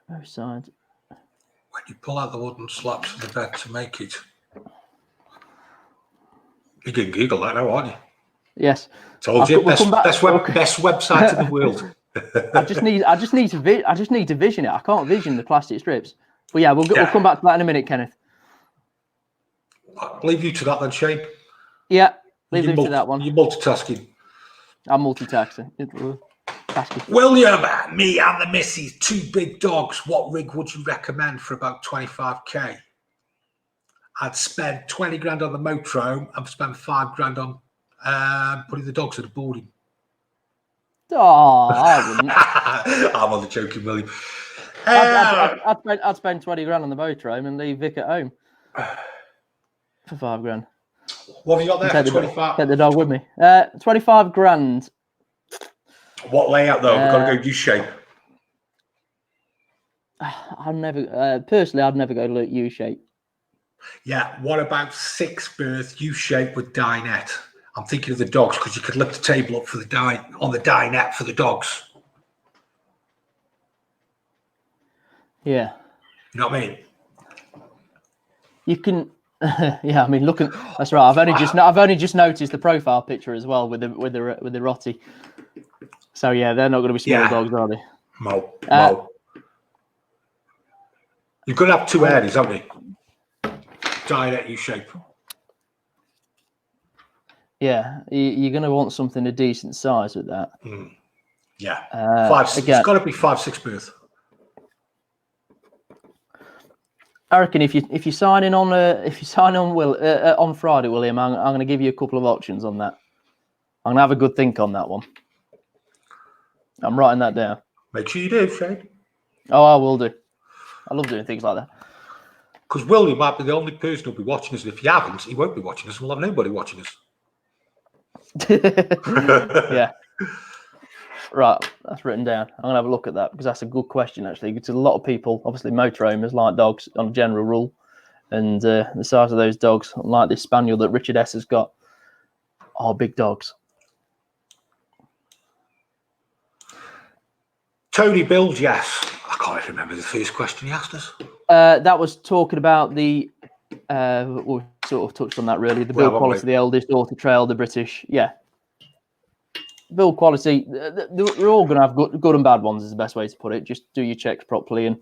Both sides. When you pull out the wooden slabs of the bed to make it, you can Google that now, aren't you? Yes. Told you, best website in the world. I just need to vision it. I can't vision the plastic strips. But yeah, we'll come back to that in a minute, Kenneth. I'll leave you to that then, Shane. Yeah, leave you to that one. You're multitasking. I'm multitasking. William, me and the missus, 2 big dogs. What rig would you recommend for about 25k? I'd spend 20 grand on the motorhome and spend 5 grand on putting the dogs at the boarding. Oh, I wouldn't. I'm only joking, William. I'd spend 20 grand on the motorhome and leave Vic at home for 5 grand. What have you got there for 25? Take the dog with me. 25 grand. What layout though? We've got to go U-shape. I'd never go U-shape. Yeah, what about 6 berth U-shape with dinette? I'm thinking of the dogs because you could lift the table up for the on the dinette for the dogs. Yeah. You know what I mean? You can. Yeah, I mean, that's right. I've only just noticed the profile picture as well with the Rotty. So yeah, they're not going to be small dogs, are they? No. You've got to have 2 areas, haven't you? Direct U shape. Yeah, you're going to want something a decent size with that. Yeah, again, it's got to be 5-6 berth. I reckon if you sign in on on Friday, William, I'm going to give you a couple of options on that. I'm going to have a good think on that one. I'm writing that down. Make sure you do, Shane. Oh, I will do. I love doing things like that. Because William might be the only person who'll be watching us, and if you haven't, he won't be watching us, and we'll have nobody watching us. Yeah. Right, that's written down. I'm going to have a look at that because that's a good question, actually. Because a lot of people, obviously motorhomes, like dogs on a general rule. And the size of those dogs, like this spaniel that Richard S has got, are big dogs. Tony Bills, yes. I can't even remember the first question he asked us. That was talking about we sort of touched on that really. The build quality, the eldest, Auto Trail, the British. Yeah. Build quality, we're all going to have good and bad ones is the best way to put it. Just do your checks properly and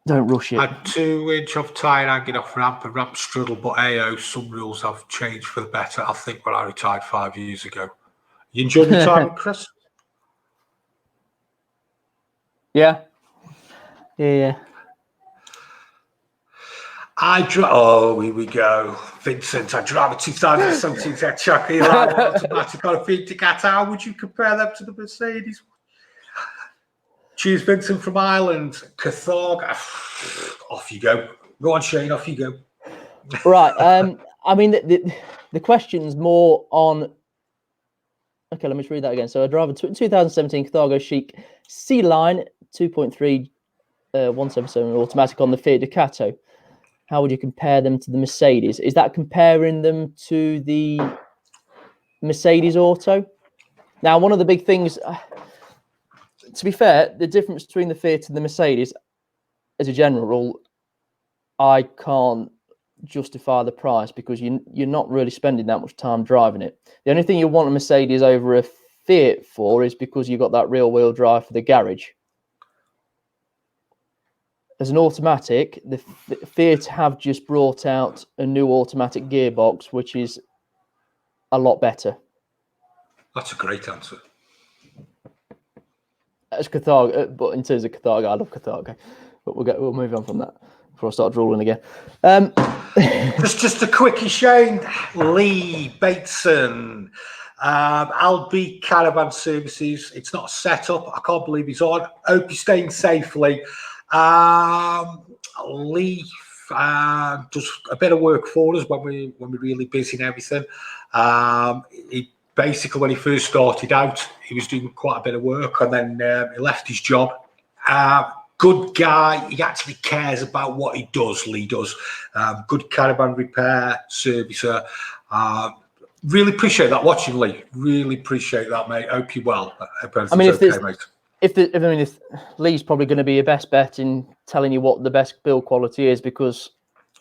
don't rush it. Had 2-inch off tyre hanging off ramp and ramp struggle, but AO, some rules have changed for the better. I think when I retired 5 years ago. You enjoyed your time, Chris? Yeah. Here we go. Vincent, I drive a 2017 Chucky line automatic on a feed cat. How would you compare them to the Mercedes? Cheers, Vincent from Ireland. Cathog. Off you go. Go on, Shane, off you go. Right. I mean, the question's more on... Okay, let me just read that again. So I drive a 2017 Carthago Chic C-Line 2.3 177 automatic on the Fiat Ducato. How would you compare them to the Mercedes? Is that comparing them to the Mercedes Auto? Now, one of the big things, to be fair, the difference between the Fiat and the Mercedes, as a general rule, I can't justify the price because you're not really spending that much time driving it. The only thing you want a Mercedes over a Fiat for is because you've got that rear-wheel drive for the garage. As an automatic, the Fiat have just brought out a new automatic gearbox, which is a lot better. That's a great answer. As Carthago, but in terms of Carthago, I love Carthago. But we'll move on from that before I start drooling again. just a quickie, Shane. Lee Bateson, Albi Caravan Services. It's not set up. I can't believe he's on. Hope you're staying safely. Lee does a bit of work for us when we're really busy and everything. He basically, when he first started out, he was doing quite a bit of work, and then he left his job. Good guy. He actually cares about what he does. Lee does. Good caravan repair servicer. Really appreciate that watching, Lee. Really appreciate that, mate. Hope you're well. I mean, if Lee's probably going to be your best bet in telling you what the best build quality is, because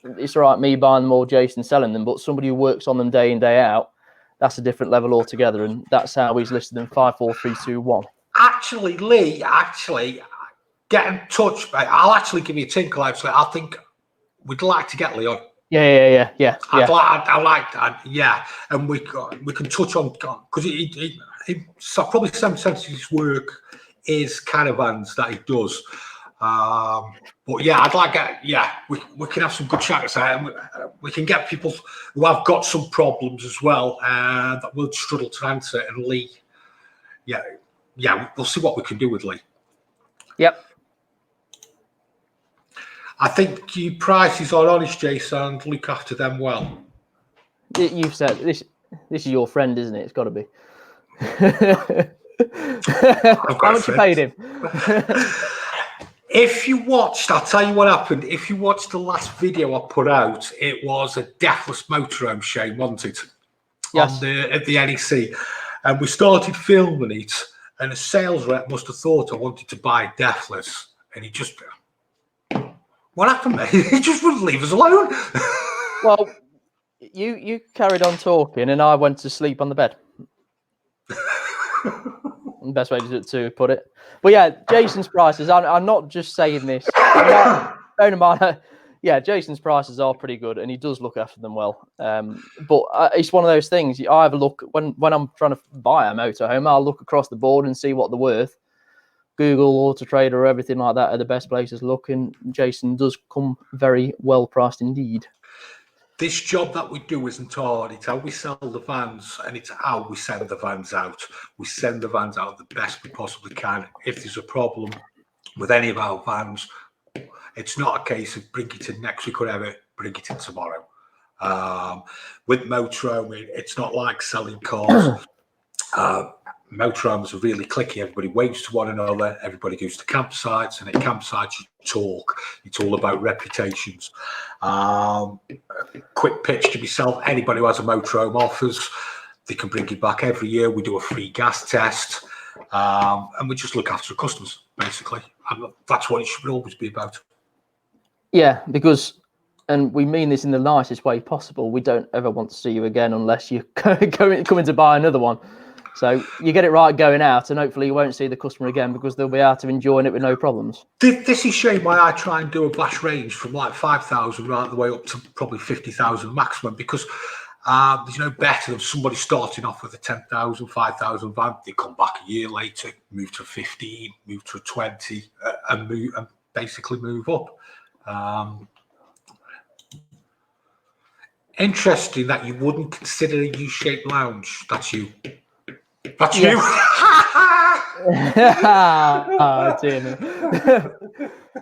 it's all right me buying them or Jason selling them, but somebody who works on them day in, day out, that's a different level altogether, and that's how he's listed them 5, 4, 3, 2, 1. Actually, Lee, get in touch, mate. I'll actually give you a tinkle. Actually, I think we'd like to get Lee on. Yeah. I like that. Yeah, and we can touch on because he probably 7% of his work is caravans that he does. But yeah, I'd like that. Yeah, we can have some good chats there, and we can get people who have got some problems as well that will struggle to answer. And Lee, yeah, we'll see what we can do with Lee. Yep. I think your prices are honest, Jason, and look after them well. You've said this is your friend, isn't it? It's got to be. How much you paid him? If you watched, I'll tell you what happened. If you watched the last video I put out, it was a deathless motorhome, Shane, wasn't it? Yes. At the NEC. And we started filming it, and a sales rep must have thought I wanted to buy deathless. And he just... What happened, mate? He just wouldn't leave us alone. Well, you carried on talking, and I went to sleep on the bed. Best way to put it. But yeah, Jason's prices. I'm not just saying this. Bear in mind, yeah, Jason's prices are pretty good, and he does look after them well. But it's one of those things. I have a look when I'm trying to buy a motorhome. I'll look across the board and see what they're worth. Google, Auto Trader, or everything like that are the best places to look. And Jason does come very well priced indeed. This job that we do isn't hard. It's how we sell the vans, and it's how we send the vans out. We send the vans out the best we possibly can. If there's a problem with any of our vans, it's not a case of bring it in next week or whatever, bring it in tomorrow. With Motorhome, it's not like selling cars. Motorhomes are really clicky. Everybody waves to one another. Everybody goes to campsites, and at campsites you talk. It's all about reputations. Quick pitch to myself: anybody who has a motorhome offers, they can bring it back every year. We do a free gas test, and we just look after the customers basically. And that's what it should always be about. Yeah, because, and we mean this in the nicest way possible, we don't ever want to see you again unless you're coming to buy another one. So you get it right going out, and hopefully you won't see the customer again because they'll be out of enjoying it with no problems. This is shame why I try and do a vast range from like 5,000 right the way up to probably 50,000 maximum, because there's no better than somebody starting off with a 10,000, 5,000 van. They come back a year later, move to 15, move to a 20, and basically move up. Interesting that you wouldn't consider a U-shaped lounge. That's you. That's you. Oh, dear me.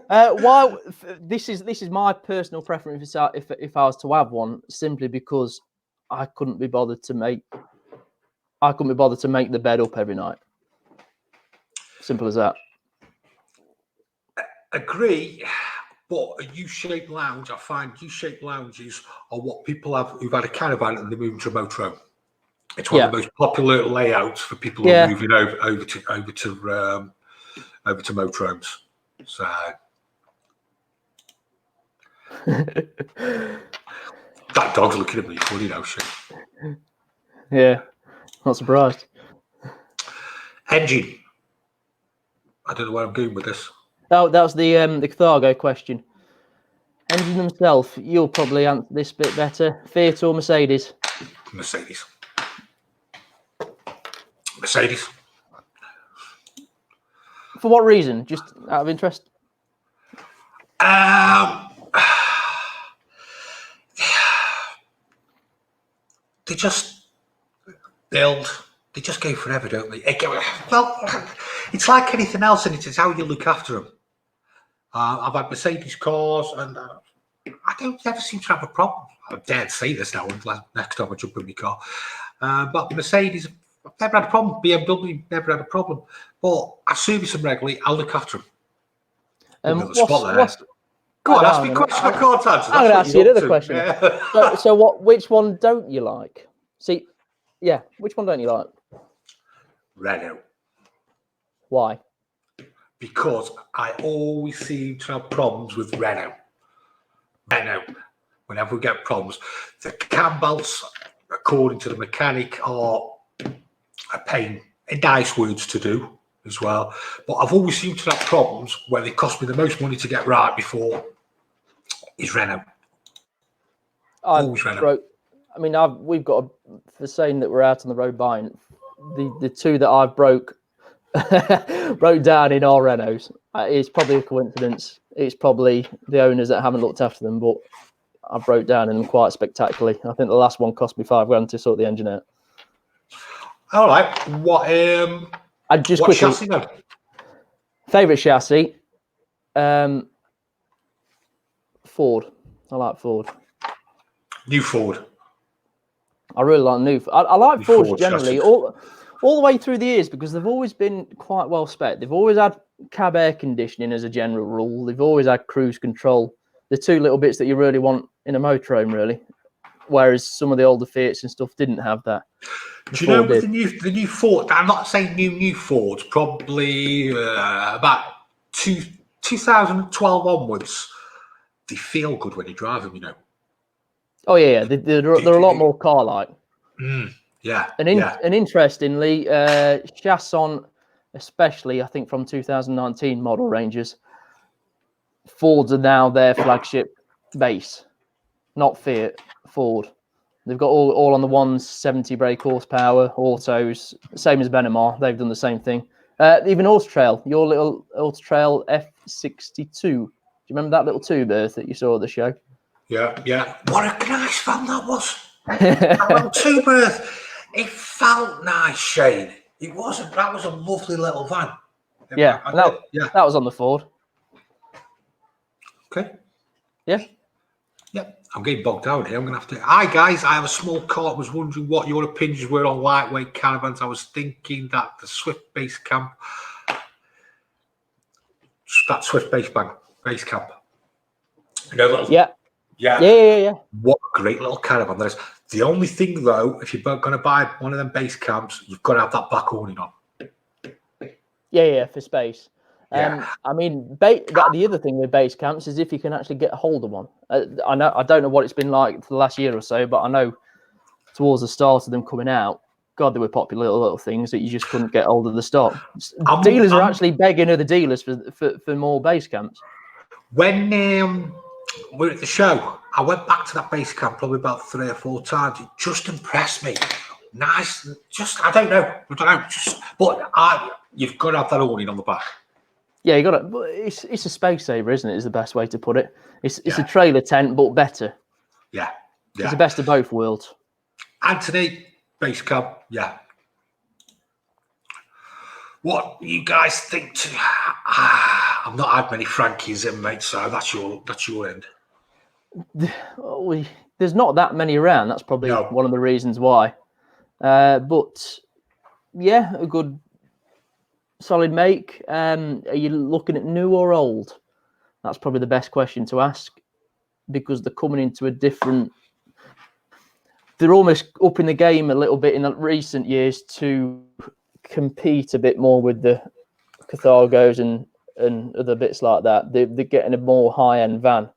Why? This is my personal preference if I was to have one, simply because I couldn't be bothered to make the bed up every night. Simple as that. Agree. But a U-shaped lounge, I find U-shaped lounges are what people have who've had a caravan and they're moving to a motorhome. It's one of the most popular layouts for people who are moving over to motorhomes. So that dog's looking at me funny now, Shane. Yeah, not surprised. Engine. I don't know where I'm going with this. Oh, that was the Carthago question. Engine themselves, you'll probably answer this bit better. Fiat or Mercedes? Mercedes. Mercedes. For what reason? Just out of interest? They just build. They just go forever, don't they? Well, it's like anything else, and it's how you look after them. I've had Mercedes cars, and I don't ever seem to have a problem. I dare say this now, next time I jump in my car. But Mercedes, I've never had a problem. BMW, never had a problem. But I service them regularly. I'll look after them. Go on, ask me a question I can't answer. I'm going to ask you another question. Yeah. So which one don't you like? See, yeah, which one don't you like? Renault. Why? Because I always seem to have problems with Renault. Whenever we get problems, the cam belts, according to the mechanic, are a pain. In nice words to do as well. But I've always seemed to have problems where they cost me the most money to get right before is Renault. Always Renault. We've got for saying that we're out on the road buying, the two that I've broke down in our Renaults. It's probably a coincidence. It's probably the owners that haven't looked after them, but I broke down in them quite spectacularly. I think the last one cost me $5,000 to sort the engine out. All right. What chassis then? Favourite chassis? Ford. I like Ford. New Ford. I really like new. I like Fords generally, all the way through the years, because they've always been quite well spec. They've always had cab air conditioning as a general rule. They've always had cruise control. The two little bits that you really want in a motorhome, really. Whereas some of the older Fiats and stuff didn't have that. Do you know with the new Ford? I'm not saying new Fords. Probably about 2012 onwards. They feel good when you drive them, you know. Oh yeah, they're a lot more car-like. Yeah. And interestingly, Chasson, especially, I think from 2019 model ranges, Fords are now their flagship base, not Fiat, Ford. They've got all on the 170 brake horsepower, autos, same as Benamar. They've done the same thing. Even Auto Trail, your little Auto Trail F62. Do you remember that little two-berth that you saw at the show? Yeah. What a nice van that was. That little two-berth. It felt nice, Shane. It wasn't. That was a lovely little van. Yeah, that was on the Ford. Okay. Yeah. I'm getting bogged down here. I'm going to have to... Hi, guys. I have a small car. I was wondering what your opinions were on lightweight caravans. I was thinking that the Swift base camp... That Swift base camp. You know, Yeah. What a great little caravan that is. The only thing, though, if you're going to buy one of them base camps, you've got to have that back awning on. Yeah, for space. Yeah. I mean, the other thing with base camps is if you can actually get a hold of one. I don't know what it's been like for the last year or so, but I know towards the start of them coming out, God, they were popular little things that you just couldn't get hold of the stock. Dealers are actually begging other dealers for more base camps. When we're at the show, I went back to that base camp probably about 3 or 4 times. It just impressed me. Nice. I don't know. You've got to have that awning on the back. Yeah, you got it. It's a space saver, isn't it? Is the best way to put it. It's a trailer tent, but better. Yeah. It's the best of both worlds. Anthony, base camp. Yeah. What you guys think? I've not had many Frankies in, mate. So that's your end. There's not that many around. That's probably one of the reasons why. But yeah, a good solid make. Are you looking at new or old? That's probably the best question to ask, because they're coming into a different... They're almost up in the game a little bit in the recent years to compete a bit more with the Carthagos and other bits like that. They're getting a more high-end van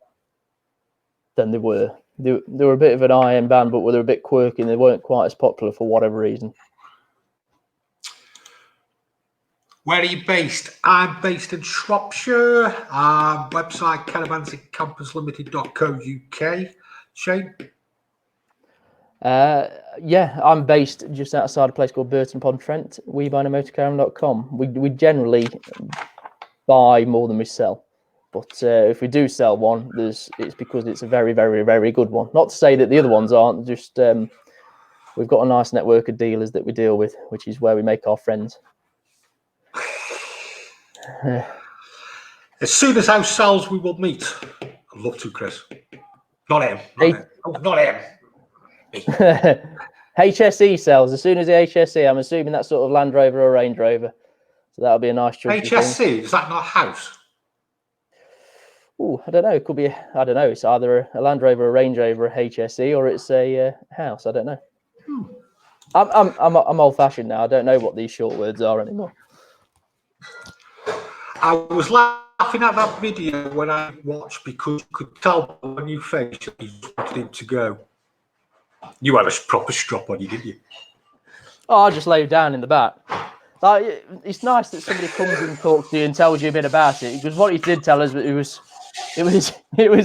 than they were. They were a bit of an high-end van, but they're a bit quirky and they weren't quite as popular for whatever reason. Where are you based? I'm based in Shropshire. Website caravansandcamperslimited.co.uk. Shane? Yeah, I'm based just outside a place called Burton-upon-Trent. WeBuyAMotorCaravan.com. We generally buy more than we sell. But if we do sell one, it's because it's a very, very, very good one. Not to say that the other ones aren't, just we've got a nice network of dealers that we deal with, which is where we make our friends. As soon as house sells, we will meet. I'd love to, Chris. Not him. Not him. HSE sells. As soon as the HSE, I'm assuming that's sort of Land Rover or Range Rover. So that'll be a nice chunk. HSE, is that not a house? Oh, I don't know. It could be, I don't know. It's either a Land Rover, a Range Rover, a HSE, or it's a house. I don't know. I'm old-fashioned now. I don't know what these short words are anymore. I was laughing at that video when I watched because you could tell by the new face that you wanted him to go. You had a proper strop on you, didn't you? Oh, I just lay down in the back. Like, it's nice that somebody comes and talks to you and tells you a bit about it, because what he did tell us, it was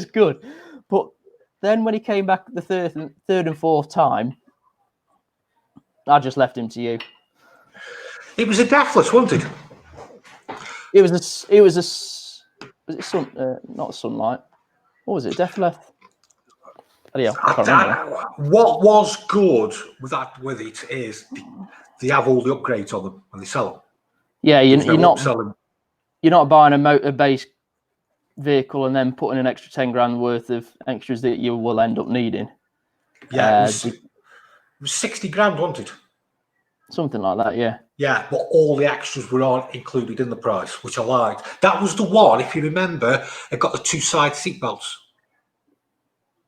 good. But then when he came back the third and fourth time, I just left him to you. It was a deathless, wasn't it? Was it not Sunlight? What was it? Deathless? What was good with it is they have all the upgrades on them and they sell them. Yeah, you're not buying a motor-based vehicle and then putting an extra 10 grand worth of extras that you will end up needing. Yeah, it was 60 grand, wasn't it? Something like that, yeah. Yeah, but all the extras were all included in the price, which I liked. That was the one, if you remember, it got the 2-side seatbelts.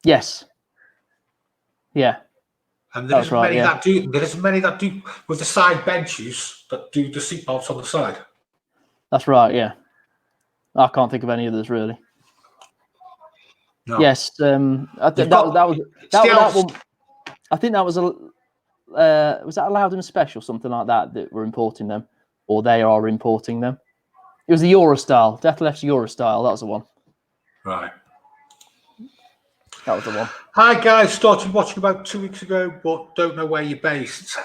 Yes. Yeah. And there isn't many that do with the side benches that do the seatbelts on the side. That's right, yeah. I can't think of any others really. No. Yes, I think that was was that Loudon Special, something like that, that were importing them, or they are importing them. It was the Eurostyle, Death Left's Eurostyle. That was the one. Right. That was the one. Hi guys, started watching about 2 weeks ago, but don't know where you're based.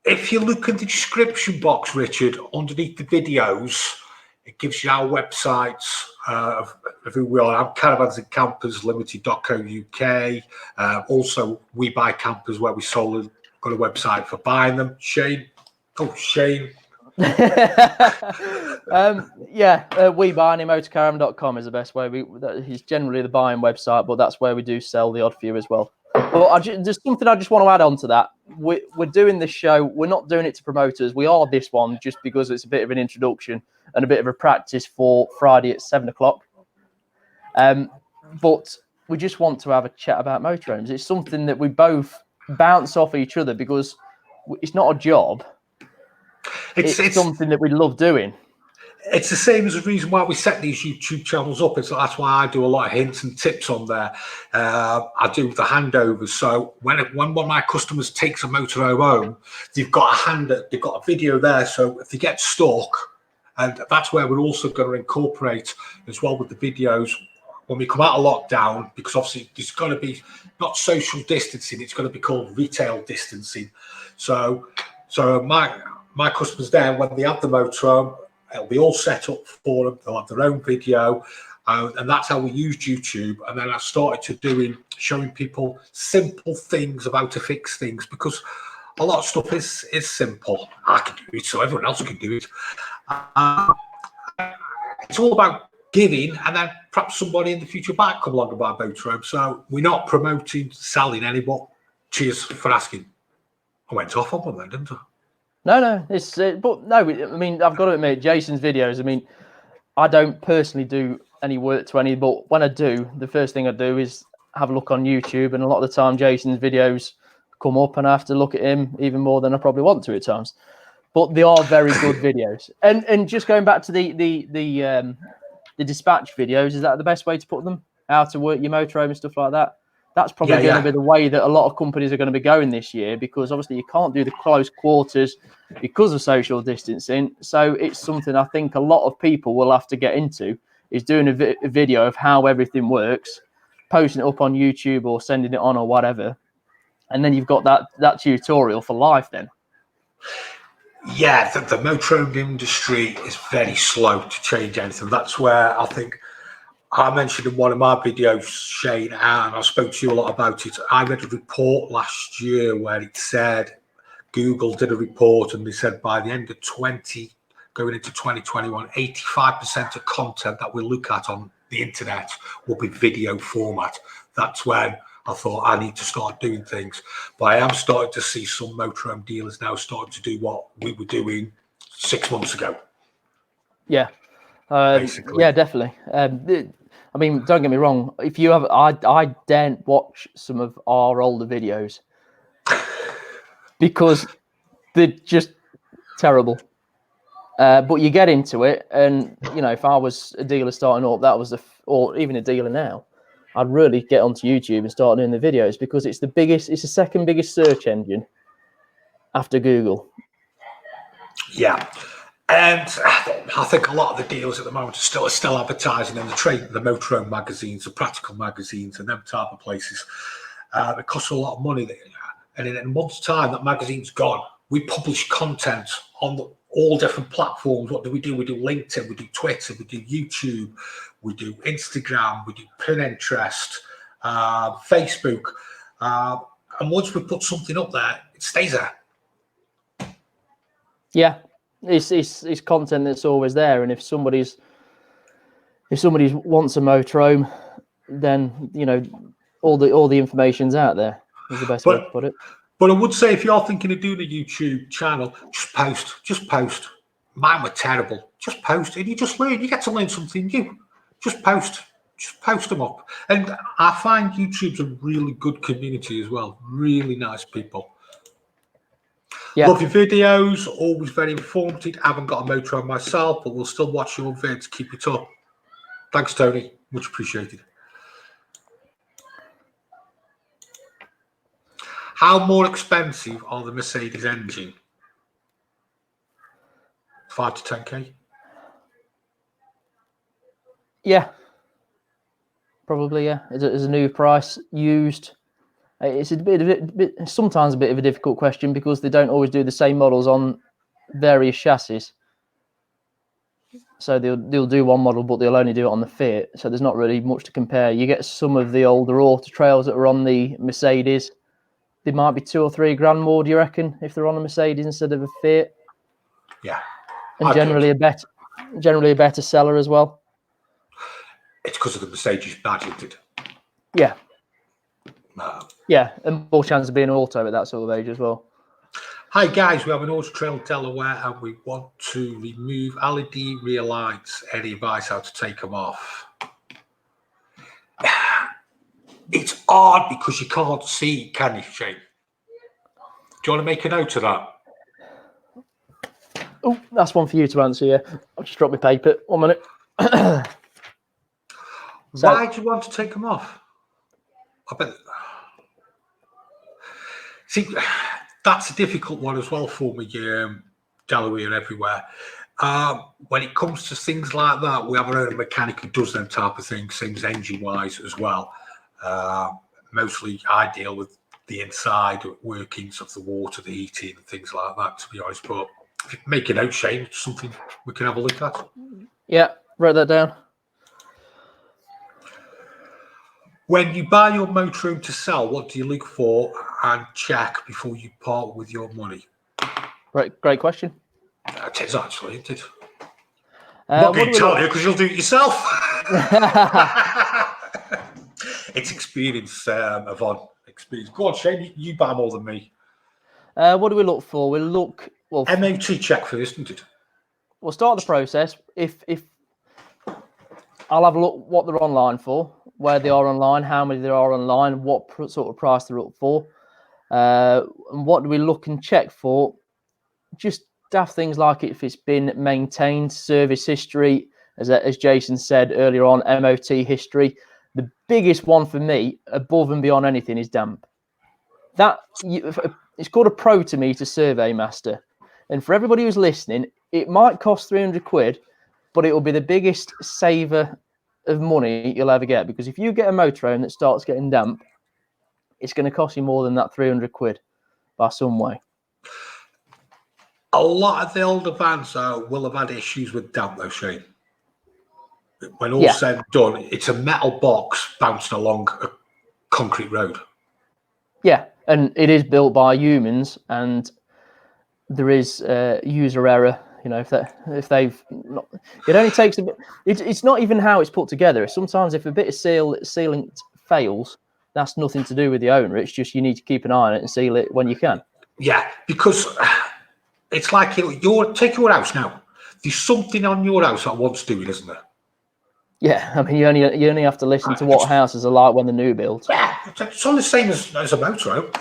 If you look in the description box, Richard, underneath the videos, it gives you our websites of who we are. I'm Caravans and Campers Limited.co.uk. Also, We Buy Campers, where we sold, got a website for buying them. Shane. Oh, Shane. Motorcaravan.com is the best way. He's generally the buying website, but that's where we do sell the odd few as well. But there's something I just want to add on to that. We're doing this show. We're not doing it to promoters. We are this one just because it's a bit of an introduction and a bit of a practice for Friday at 7 o'clock. But we just want to have a chat about motorhomes. It's something that we both bounce off each other because it's not a job. It's something that we love doing. It's the same as the reason why we set these YouTube channels up. That's why I do a lot of hints and tips on there. I do the handovers. So when one of my customers takes a motorhome home, they've got a video there. So if they get stuck, and that's where we're also going to incorporate as well with the videos when we come out of lockdown, because obviously there's going to be not social distancing, it's going to be called retail distancing. So my customers there, when they have the motorhome, it'll be all set up for them. They'll have their own video, and that's how we used YouTube. And then I started to showing people simple things of how to fix things, because a lot of stuff is simple. I can do it, so everyone else can do it. It's all about giving, and then perhaps somebody in the future might come along and buy a motorhome. So we're not promoting selling any, but cheers for asking. I went off on one then, didn't I? No, but no, I mean, I've got to admit, Jason's videos, I mean, I don't personally do any work to any, but when I do, the first thing I do is have a look on YouTube, and a lot of the time Jason's videos come up and I have to look at him even more than I probably want to at times. But they are very good videos. And just going back to the dispatch videos, is that the best way to put them? How to work your motorhome and stuff like that? That's probably going to be the way that a lot of companies are going to be going this year, because obviously you can't do the close quarters because of social distancing. So it's something I think a lot of people will have to get into, is doing a video of how everything works, posting it up on YouTube or sending it on or whatever. And then you've got that tutorial for life then. Yeah, the motorhome industry is very slow to change anything. That's where I think I mentioned in one of my videos, Shane, and I spoke to you a lot about it. I read a report last year where it said Google did a report, and they said by the end of going into 2021, 85% of content that we look at on the internet will be video format. That's when I thought I need to start doing things. But I am starting to see some motorhome dealers now starting to do what we were doing 6 months ago. Yeah. Basically. Yeah, definitely. I mean, don't get me wrong. If you have, I daren't watch some of our older videos because they're just terrible. But you get into it, and you know, if I was a dealer starting up, or even a dealer now, I'd really get onto YouTube and start doing the videos, because it's the second biggest search engine after Google. Yeah. And I think a lot of the dealers at the moment are still advertising in the motorhome magazines, the practical magazines, and them type of places. It costs a lot of money, and in a month's time, that magazine's gone. We publish content on all different platforms. What do? We do LinkedIn, we do Twitter, we do YouTube, we do Instagram, we do Pinterest, Facebook, and once we put something up there, it stays there. Yeah. It's content that's always there, and if somebody wants a motorhome, then you know all the information's out there. Is the best way to put it. But I would say, if you're thinking of doing a YouTube channel, just post. Mine were terrible. Just post, and you just learn. You get to learn something new. Just post them up. And I find YouTube's a really good community as well. Really nice people. Yeah. Love your videos, always very informative. I haven't got a motorhome myself, but we'll still watch your vids. Keep it up. Thanks, Tony. Much appreciated. How more expensive are the Mercedes engine? 5 to 10k. Yeah, probably. Yeah, as a new price used. It's a bit sometimes a bit of a difficult question because they don't always do the same models on various chassis. So they'll do one model, but they'll only do it on the Fiat. So there's not really much to compare. You get some of the older auto trails that are on the Mercedes. They might be 2 or 3 grand more. Do you reckon if they're on a Mercedes instead of a Fiat? Yeah, And generally a better seller as well. It's because of the Mercedes badge, isn't it? Yeah. Yeah, and more chance of being an auto at that sort of age as well. Hi guys, we have an auto trail Delaware and we want to remove LED rear lights. Any advice how to take them off? It's hard because you can't see, can you, Shane? Do you want to make a note of that? Oh, that's one for you to answer, yeah. I'll just drop my paper. 1 minute. Why do you want to take them off? I bet. See, that's a difficult one as well for me, Delaware everywhere. When it comes to things like that, we have our own mechanic who does them type of things, things engine-wise as well. Mostly I deal with the inside workings of the water, the heating and things like that, to be honest. But if you make a note, Shane, it's something we can have a look at. Yeah, write that down. When you buy your motorhome to sell, what do you look for and check before you part with your money? Great question. It is actually, isn't it? I'm not going to tell you because you'll do it yourself. It's experience, Yvonne. Experience. Go on, Shane. You buy more than me. What do we look for? We look MOT check first, isn't it? We'll start the process. If I'll have a look what they're online for, where they are online, how many there are online, what sort of price they're up for, and what do we look and check for? Just daft things like if it's been maintained, service history, as Jason said earlier on, MOT history. The biggest one for me, above and beyond anything, is damp. It's called a Protometer Survey Master, and for everybody who's listening, it might cost 300 quid, but it will be the biggest saver of money you'll ever get, because if you get a motorhome that starts getting damp, it's going to cost you more than that 300 quid by some way. A lot of the older vans will have had issues with damp though, Shane. When all said and done, it's a metal box bouncing along a concrete road. Yeah, and it is built by humans, and there is user error. You know, if they've not, it only takes a bit. It's not even how it's put together. Sometimes if a bit of sealant fails, that's nothing to do with the owner. It's just you need to keep an eye on it and seal it when you can. Yeah, because it's like take your house now. There's something on your house that wants doing, isn't there? Yeah, I mean, you only have to listen to what houses are like when they're new built. Yeah, it's all the same as a motorhome.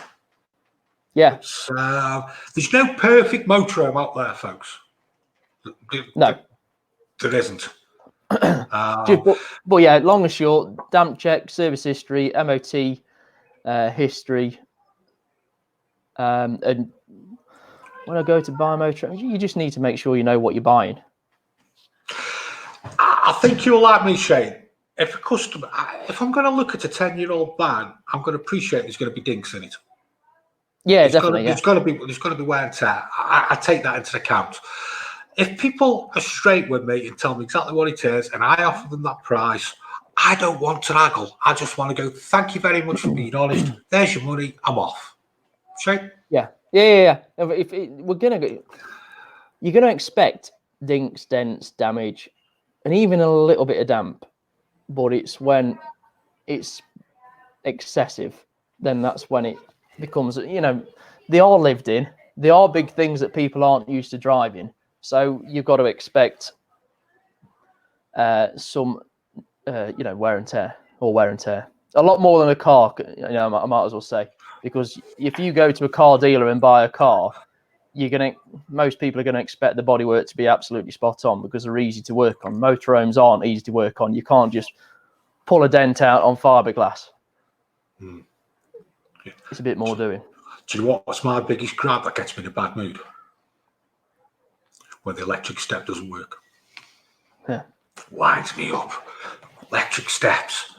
Yeah. There's no perfect motorhome out there, folks. No. There isn't. But yeah, long and short, damp check, service history, MOT history. And when I go to buy a motorhome, you just need to make sure you know what you're buying. I think you'll like me, Shane. If I'm going to look at a 10-year-old van, I'm going to appreciate there's going to be dinks in it. Yeah, definitely. There's got to be wear and tear. I take that into account. If people are straight with me and tell me exactly what it is, and I offer them that price, I don't want to haggle. I just want to go, thank you very much for being honest. There's your money. I'm off. Shane? Yeah. You're gonna expect dinks, dents, damage, and even a little bit of damp, but it's when it's excessive, then that's when it becomes, they are lived in. They are big things that people aren't used to driving. So you've got to expect some, wear and tear. A lot more than a car, I might as well say. Because if you go to a car dealer and buy a car, most people are going to expect the bodywork to be absolutely spot on because they're easy to work on. Motorhomes aren't easy to work on. You can't just pull a dent out on fiberglass. It's a bit more doing. Do you know what's my biggest gripe that gets me in a bad mood? When the electric step doesn't work. Yeah. Winds me up. Electric steps.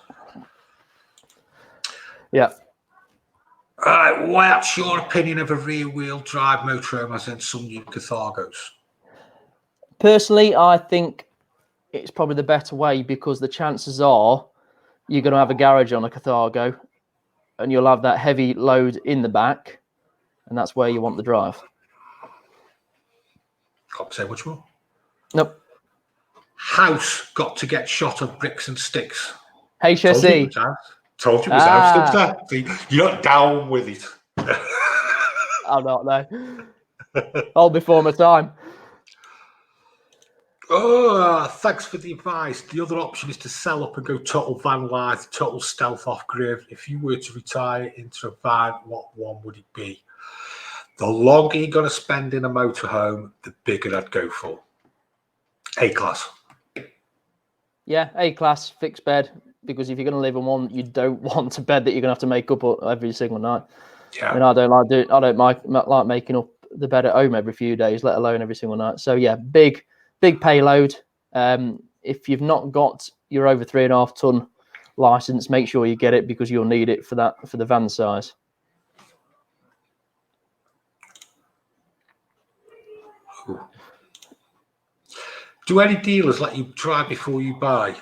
Yeah. All right, what's your opinion of a rear-wheel drive motorhome as in some new Carthagos? Personally, I think it's probably the better way because the chances are you're going to have a garage on a Carthago and you'll have that heavy load in the back, and that's where you want the drive. Can't say much more. Nope. House got to get shot of bricks and sticks. HSE. Told you it was house, didn't I? You're not down with it. I'm not, no. All before my time. Oh, thanks for the advice. The other option is to sell up and go total van life, total stealth off grid. If you were to retire into a van, what one would it be? The longer you're going to spend in a motorhome, the bigger I'd go for. A-class. Yeah, A-class, fixed bed. Because if you're going to live in one, you don't want a bed that you're going to have to make up every single night. Yeah. I mean, I don't like making up the bed at home every few days, let alone every single night. So yeah, big payload. If you've not got your over 3.5 ton license, make sure you get it because you'll need it for the van size. Ooh. Do any dealers let you try before you buy?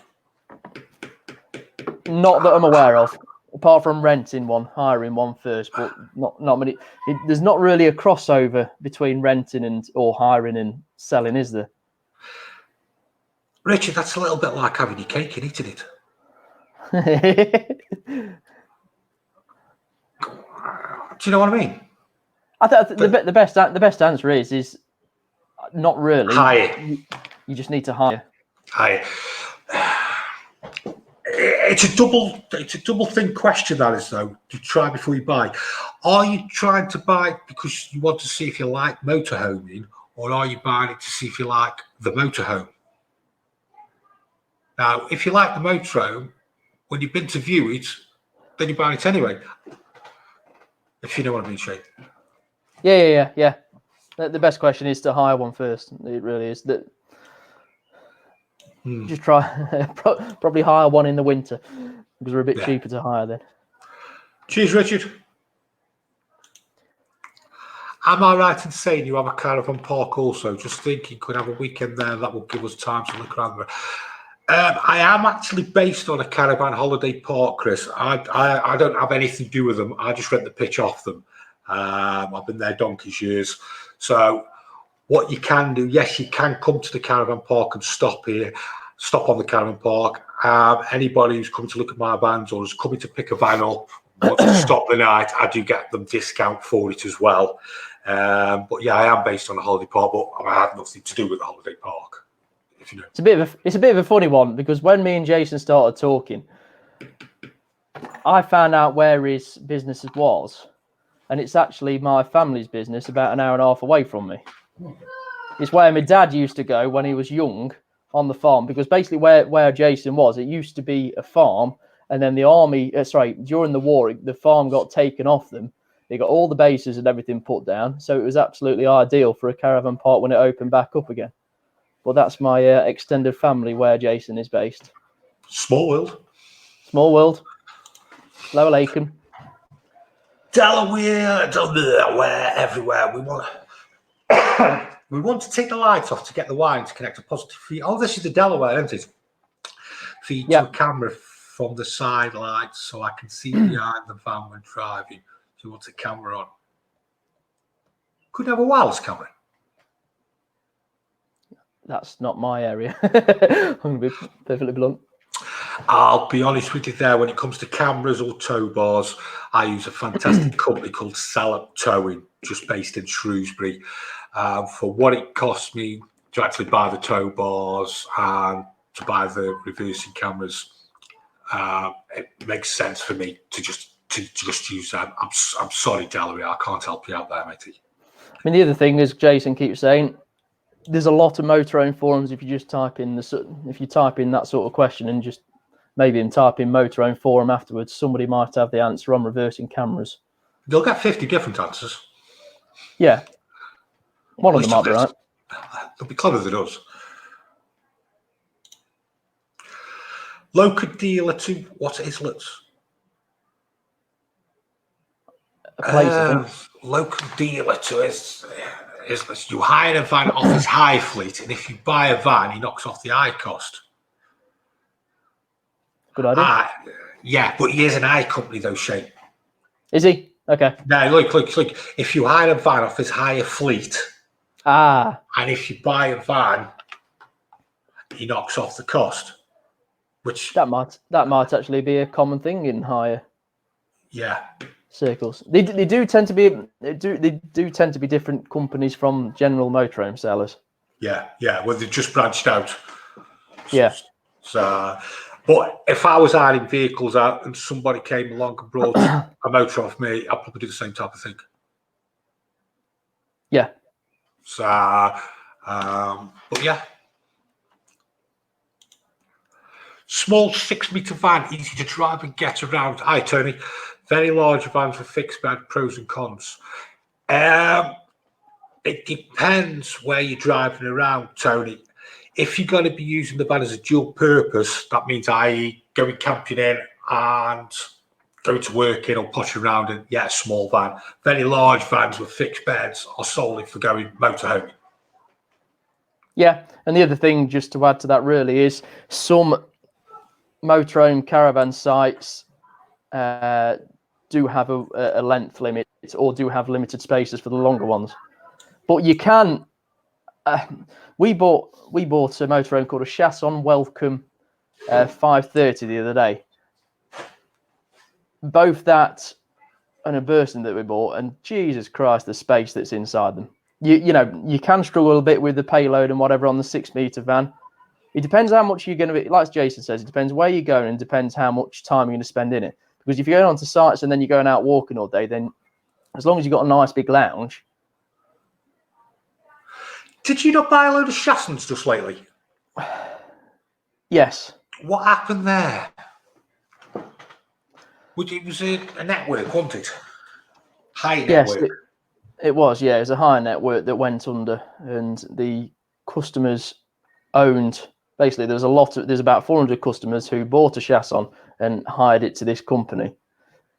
Not that I'm aware of, apart from renting one, hiring one first, but not many. There's not really a crossover between renting or hiring and selling, is there? Richard, that's a little bit like having your cake and eating it. Do you know what I mean? The best answer is not really. Hire. You just need to hire. Hire. It's a double thing question, that is, though, to try before you buy. Are you trying to buy because you want to see if you like motorhoming, or are you buying it to see if you like the motorhome? Now, if you like the motorhome, when you've been to view it, then you're buying it anyway. If you know what I mean, Shane. Yeah. The best question is to hire one first. It really is. Just try, probably hire one in the winter because they're a bit cheaper to hire then. Cheers, Richard. Am I right in saying you have a caravan park also? Just thinking, could have a weekend there that will give us time to look around there. I am actually based on a caravan holiday park, Chris. I don't have anything to do with them. I just rent the pitch off them. I've been there donkey's years. So what you can do, yes, you can come to the caravan park and stop on the caravan park. Anybody who's coming to look at my vans or is coming to pick a van up, wants to stop the night, I do get them discount for it as well. But yeah, I am based on a holiday park, but I have nothing to do with the holiday park. If you know. It's a bit of a funny one because when me and Jason started talking, I found out where his business was, and it's actually my family's business about an hour and a half away from me. It's where my dad used to go when he was young on the farm, because basically where Jason was, it used to be a farm, and then the army, during the war, the farm got taken off them. They got all the bases and everything put down, so it was absolutely ideal for a caravan park when it opened back up again. But that's my extended family where Jason is based. Small world. Small world. Lower Laken. Delaware, everywhere. We want to take the lights off to get the wine to connect a positive feed. Oh, this is the Delaware, isn't it? Feed to a camera from the side lights so I can see behind the van when driving. So you want a camera on. Could have a wireless camera. That's not my area. I'm going to be perfectly blunt. I'll be honest with you there, when it comes to cameras or tow bars, I use a fantastic company called Salop Towing, just based in Shrewsbury. For what it costs me to actually buy the tow bars and to buy the reversing cameras, it makes sense for me to just use them. I'm sorry, Delaware, I can't help you out there, matey. I mean, the other thing is, Jason keeps saying, there's a lot of motorhome forums. If you just type in that sort of question and just maybe type in motorhome forum afterwards, somebody might have the answer on reversing cameras. You'll get 50 different answers. Yeah. One At of them least might be right. They'll be clever than us. Local dealer to what islets? A place, I think. Local dealer to islets. You hire a van off his hire fleet, and if you buy a van, he knocks off the hire cost. Good idea. Yeah, but he is an hire company though, Shane. Is he? Okay. No, look. If you hire a van off his hire fleet, and if you buy a van, he knocks off the cost. Which that might actually be a common thing in hire circles. They do tend to be different companies from general motorhome sellers. Yeah. Well, they've just branched out. Yeah. So, but if I was hiring vehicles out and somebody came along and brought a motor off me, I'd probably do the same type of thing. Yeah. So, but yeah. Small 6-meter van, easy to drive and get around. Hi, Tony. Very large vans with fixed bed, pros and cons. It depends where you're driving around, Tony. If you're going to be using the van as a dual purpose, that means i.e. going camping in and going to work in or pottering around in, a small van. Very large vans with fixed beds are solely for going motorhome. Yeah, and the other thing, just to add to that, really, is some motorhome caravan sites do have a length limit or do have limited spaces for the longer ones. But you can. We bought a motorhome called a Chasson Welcome 530 the other day. Both that and a Burson that we bought, and Jesus Christ, the space that's inside them. You can struggle a bit with the payload and whatever on the 6-meter van. It depends how much you're going to be, like Jason says, it depends where you're going and depends how much time you're going to spend in it. Because if you're going onto sites and then you're going out walking all day, then as long as you've got a nice big lounge. Did you not buy a load of Chassons just lately? Yes. What happened there? It was a network, wasn't it? High network. Yes, it was. Yeah, it was a high network that went under, and the customers owned. Basically, there's about 400 customers who bought a Chasson and hired it to this company.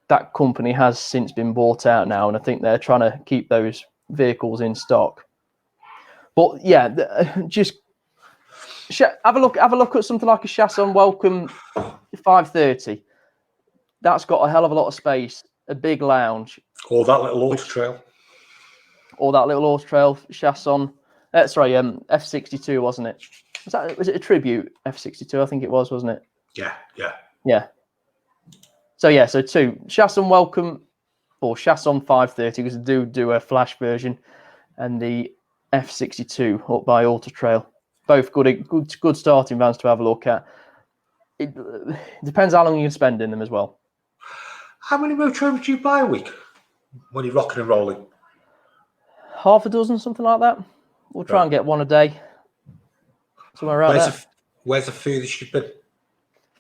That company has since been bought out now, and I think they're trying to keep those vehicles in stock. But yeah, just have a look at something like a Chasson Welcome 530. That's got a hell of a lot of space, a big lounge. Or that little auto trail. Chasson. F62, wasn't it? Was it a Tribute F62? I think it was, wasn't it? Yeah. So two Chasson Welcome or Chasson 530, because they do a flash version, and the F62 up by Auto Trail. Both good starting vans to have a look at. It depends how long you can spend in them as well. How many motorhomes do you buy a week when you're rocking and rolling? Half a dozen, something like that. We'll try and get one a day. Somewhere around there. Where's the furthest you've been?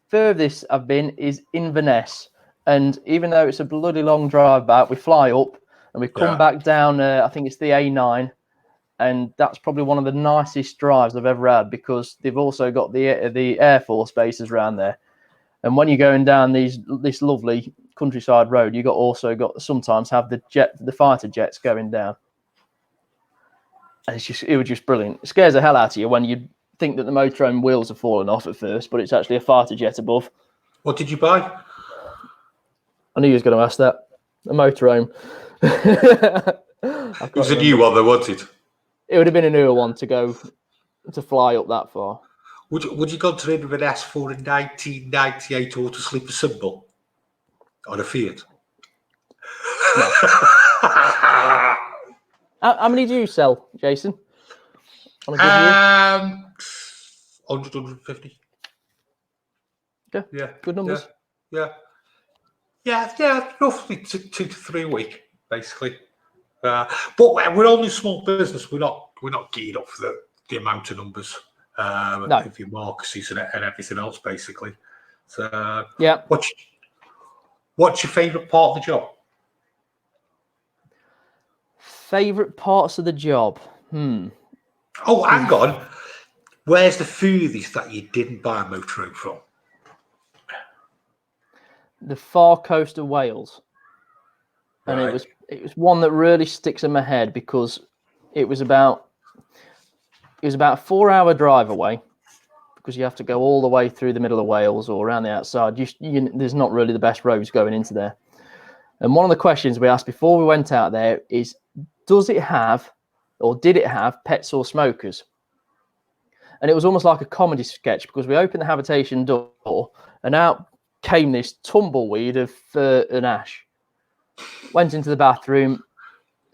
Furthest I've been is Inverness. And even though it's a bloody long drive back, we fly up and we come back down, I think it's the A9. And that's probably one of the nicest drives I've ever had, because they've also got the Air Force bases around there. And when you're going down this lovely countryside road, you sometimes have the fighter jets going down. And it was just brilliant. It scares the hell out of you when you think that the motorhome wheels are falling off at first, but it's actually a fighter jet above. What did you buy? I knew you was going to ask that. A motorhome. It was a new one though, wasn't it? It would have been a newer one to fly up that far. Would you go to rid of an S for a 1998 auto sleeper symbol on a Fiat? No. How many do you sell, Jason? On a good year? 100, 150. Yeah. Good numbers. Yeah. Roughly 2 to 3 a week, basically. But we're only a small business. We're not geared up for the amount of numbers. No. With your markets and everything else, basically. So yeah. What's your favourite part of the job? Favorite parts of the job? Oh, hang on. Where's the furthest that you didn't buy a motorhome from? The far coast of Wales. And Right. it was one that really sticks in my head because it was about a 4-hour drive away, because you have to go all the way through the middle of Wales or around the outside. There's not really the best roads going into there. And one of the questions we asked before we went out there is, does it have, or did it have, pets or smokers? And it was almost like a comedy sketch, because we opened the habitation door and out came this tumbleweed of fur and ash. Went into the bathroom.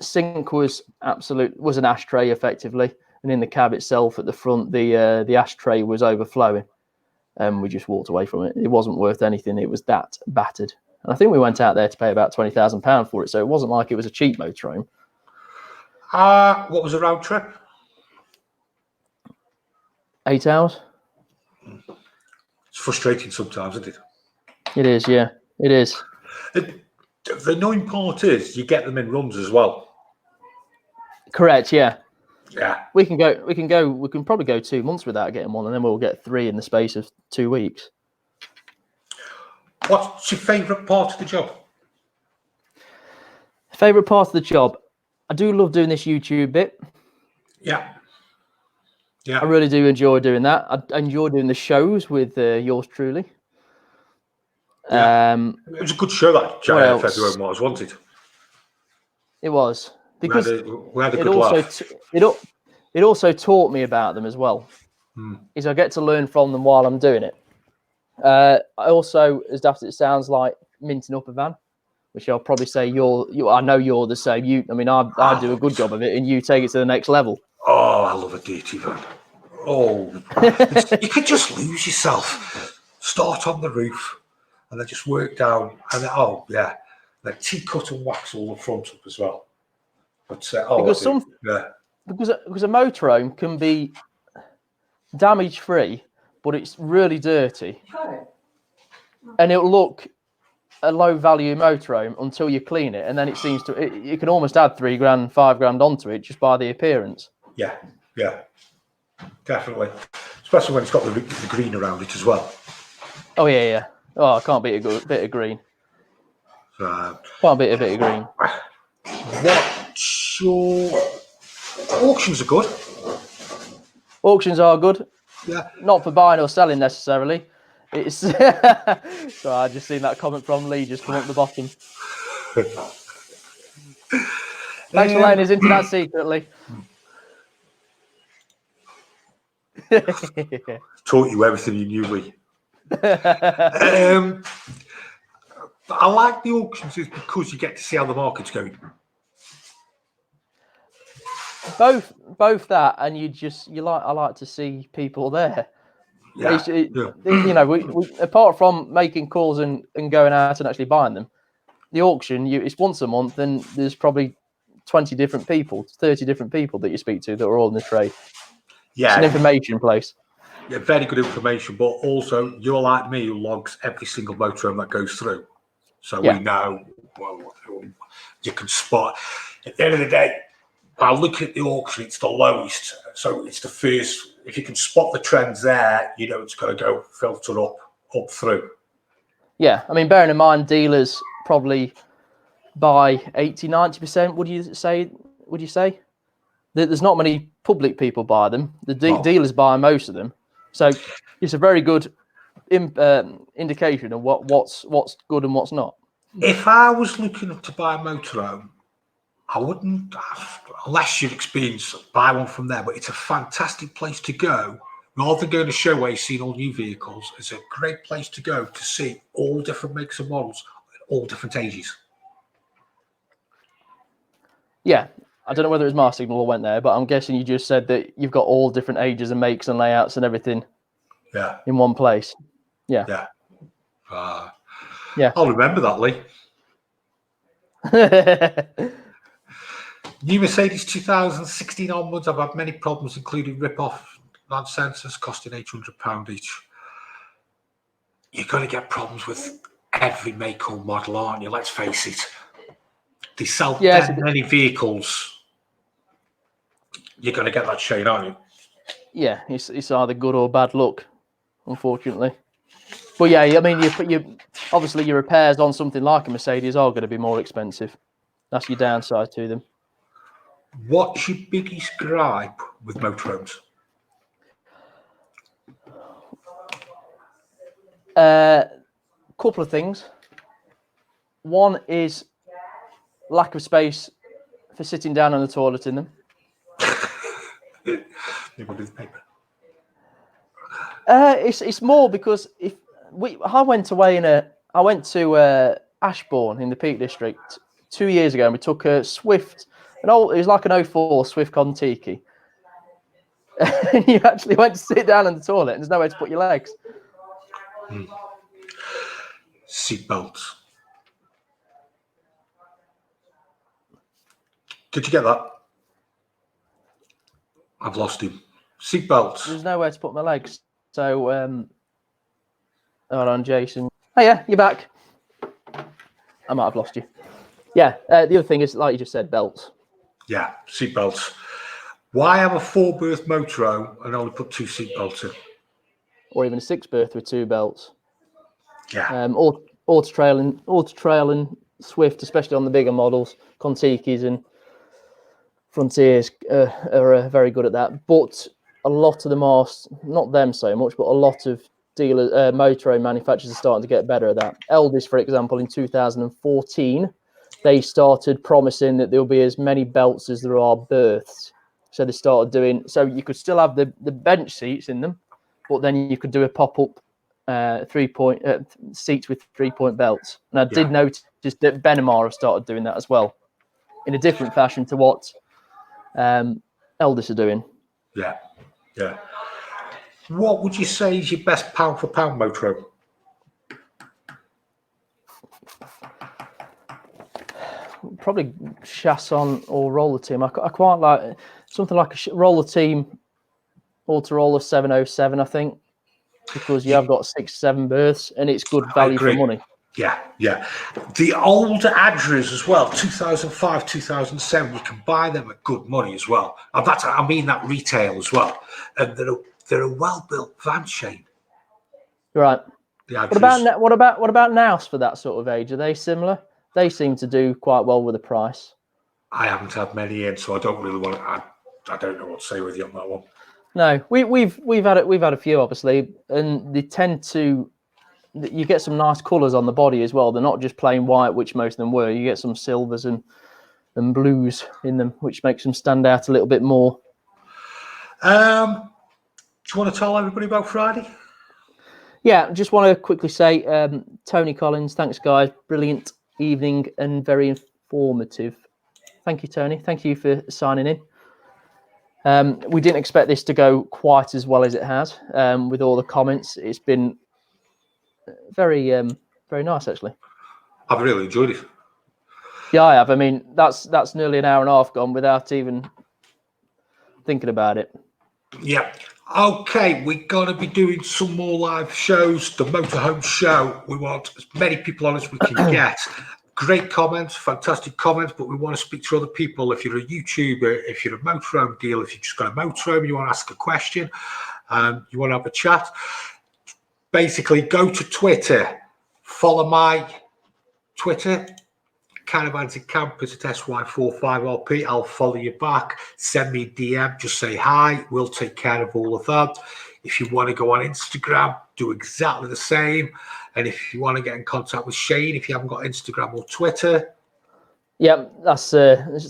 Sink was an ashtray effectively, and in the cab itself at the front, the ashtray was overflowing, and we just walked away from it. It wasn't worth anything. It was that battered, and I think we went out there to pay about £20,000 for it. So it wasn't like it was a cheap motorhome. What was the round trip? 8 hours. It's frustrating sometimes, isn't it? It is, yeah, it is. The annoying part is you get them in runs as well. Correct, yeah. Yeah. We can probably go 2 months without getting one, and then we'll get 3 in the space of 2 weeks. What's your favourite part of the job? Favourite part of the job? I do love doing this YouTube bit. Yeah. Yeah. I really do enjoy doing that. I enjoy doing the shows with yours truly. Yeah. It was a good show, that February was, wasn't it? It was, because we had a good laugh. It also taught me about them as well. Is I get to learn from them while I'm doing it. I also, as daft as it sounds, like minting up a van, which I'll probably say I know you're the same. I do a good job of it, and you take it to the next level. Oh, I love a dirty van. Oh, you could just lose yourself. Start on the roof, and then just work down, and then, then tea-cut and wax all the front up as well. But because a motorhome can be damage-free, but it's really dirty, and it'll look a low-value motorhome until you clean it, and then it seems to you can almost add £3,000, £5,000 onto it just by the appearance. Yeah, definitely. Especially when it's got the green around it as well. Oh yeah. Oh, I can't beat a bit of green. Can't beat a bit of green. Auctions are good. Auctions are good. Yeah. Not for buying or selling necessarily. It's so I just seen that comment from Lee just come up the bottom. Thanks for letting us into that secretly. Taught you everything you knew, Lee. I like the auctions is because you get to see how the market's going. Both that, and I like to see people there. Yeah. We apart from making calls and going out and actually buying them, the auction it's once a month, and there's probably 20 different people, 30 different people that you speak to that are all in the trade. Yeah, it's an information place. Yeah, very good information, but also you're like me who logs every single motorhome that goes through, so we know. Well, you can spot. At the end of the day, I look at the auction; it's the lowest, so it's the first. If you can spot the trends there, you know it's going to go filter up through. Yeah, I mean, bearing in mind, dealers probably buy 80-90%. Would you say? There's not many public people buy them. The dealers buy most of them. So it's a very good indication of what's good and what's not. If I was looking to buy a motorhome, I wouldn't, unless you've experienced, buy one from there. But it's a fantastic place to go. Rather than going to a show where you've seen all new vehicles, it's a great place to go to see all different makes and models, all different ages. Yeah. I don't know whether it was my signal or went there, but I'm guessing you just said that you've got all different ages and makes and layouts and everything in one place. Yeah. Yeah. I'll remember that, Lee. New Mercedes 2016 onwards, I've had many problems, including rip-off land sensors costing £800 each. You're going to get problems with every make or model, aren't you? Let's face it. They sell many vehicles you're going to get that shade, aren't you? Yeah, it's either good or bad luck, unfortunately. But yeah, I mean, you obviously your repairs on something like a Mercedes are going to be more expensive. That's your downside to them. What's your biggest gripe with motorhomes? Couple of things. One is lack of space for sitting down on the toilet in them. With paper. It's more because I went to Ashbourne in the Peak District 2 years ago, and we took a Swift, it was like an 04 Swift Contiki. And you actually went to sit down on the toilet, and there's nowhere to put your legs. Seat belts. Did you get that? I've lost him. Seat belts. There's nowhere to put my legs. So, hold on, Jason. Oh yeah, you're back. I might have lost you. Yeah, the other thing is, like you just said, belts. Yeah, seat belts. Why have a 4-berth motorhome and only put 2 seat belts in? Or even a 6-berth with 2 belts. Yeah. Auto Trail and Swift, especially on the bigger models, Contikis and Frontiers are very good at that. But a lot of them are, not them so much, but a lot of dealers, motorhome manufacturers are starting to get better at that. Eldis, for example, in 2014, they started promising that there'll be as many belts as there are berths. So they started doing, so you could still have the bench seats in them, but then you could do a pop-up 3-point seats with 3-point belts. And I did notice that Benamar have started doing that as well, in a different fashion to what Eldis are doing. Yeah, yeah. What would you say is your best pound-for-pound motorhome? Probably Chasson or Roller Team. I quite like something like a Roller Team Autoroller 707, I think, because you have got 6-7 berths and it's good value for money. Yeah, yeah. The older Adras as well, 2005, 2007, you can buy them at good money as well. And I mean that retail as well. And they're a well-built van, Shane. Right. What about Naus for that sort of age? Are they similar? They seem to do quite well with the price. I haven't had many in, so I don't really want to. I don't know what to say with you on that one. No, we've had a few obviously, and they tend to. You get some nice colours on the body as well. They're not just plain white, which most of them were. You get some silvers and blues in them, which makes them stand out a little bit more. Do you want to tell everybody about Friday? Yeah, just want to quickly say, Tony Collins, thanks guys, brilliant evening and very informative. Thank you, Tony. Thank you for signing in. We didn't expect this to go quite as well as it has. With all the comments, it's been very nice actually. I've really enjoyed it. Yeah, I have. I mean, that's nearly an hour and a half gone without even thinking about it. Yeah. Okay, we're going to be doing some more live shows. The Motorhome Show. We want as many people on as we can get. Great comments, fantastic comments, but we want to speak to other people. If you're a YouTuber, if you're a motorhome dealer, if you've just got a motorhome, you want to ask a question, you want to have a chat, basically go to Twitter, follow my Twitter, Caravans and Campers at SY45RP. I'll follow you back. Send me a DM. Just say hi. We'll take care of all of that. If you want to go on Instagram, do exactly the same. And if you want to get in contact with Shane, if you haven't got Instagram or Twitter. Yeah, that's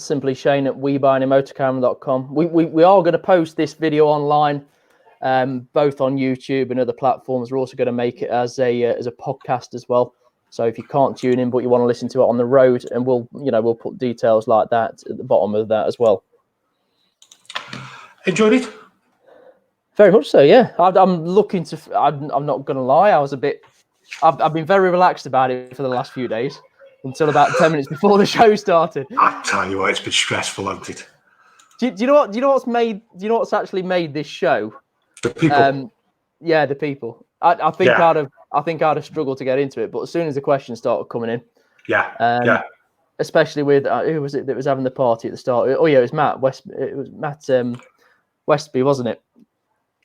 simply Shane at WeBuyAnyMotorCaravan.com. We are going to post this video online, both on YouTube and other platforms. We're also going to make it as a podcast as well. So if you can't tune in, but you want to listen to it on the road, and we'll put details like that at the bottom of that as well. Enjoyed it? Very much so, yeah. I'm looking to. I'm not going to lie. I've been very relaxed about it for the last few days until about 10 minutes before the show started. I tell you what, it's been stressful, hasn't it? Do you know what's actually made this show? The people. Yeah, the people. I think I'd have struggled to get into it, but as soon as the questions started coming in, especially with who was it that was having the party at the start? Oh yeah, it was Matt West. It was Matt Westby, wasn't it?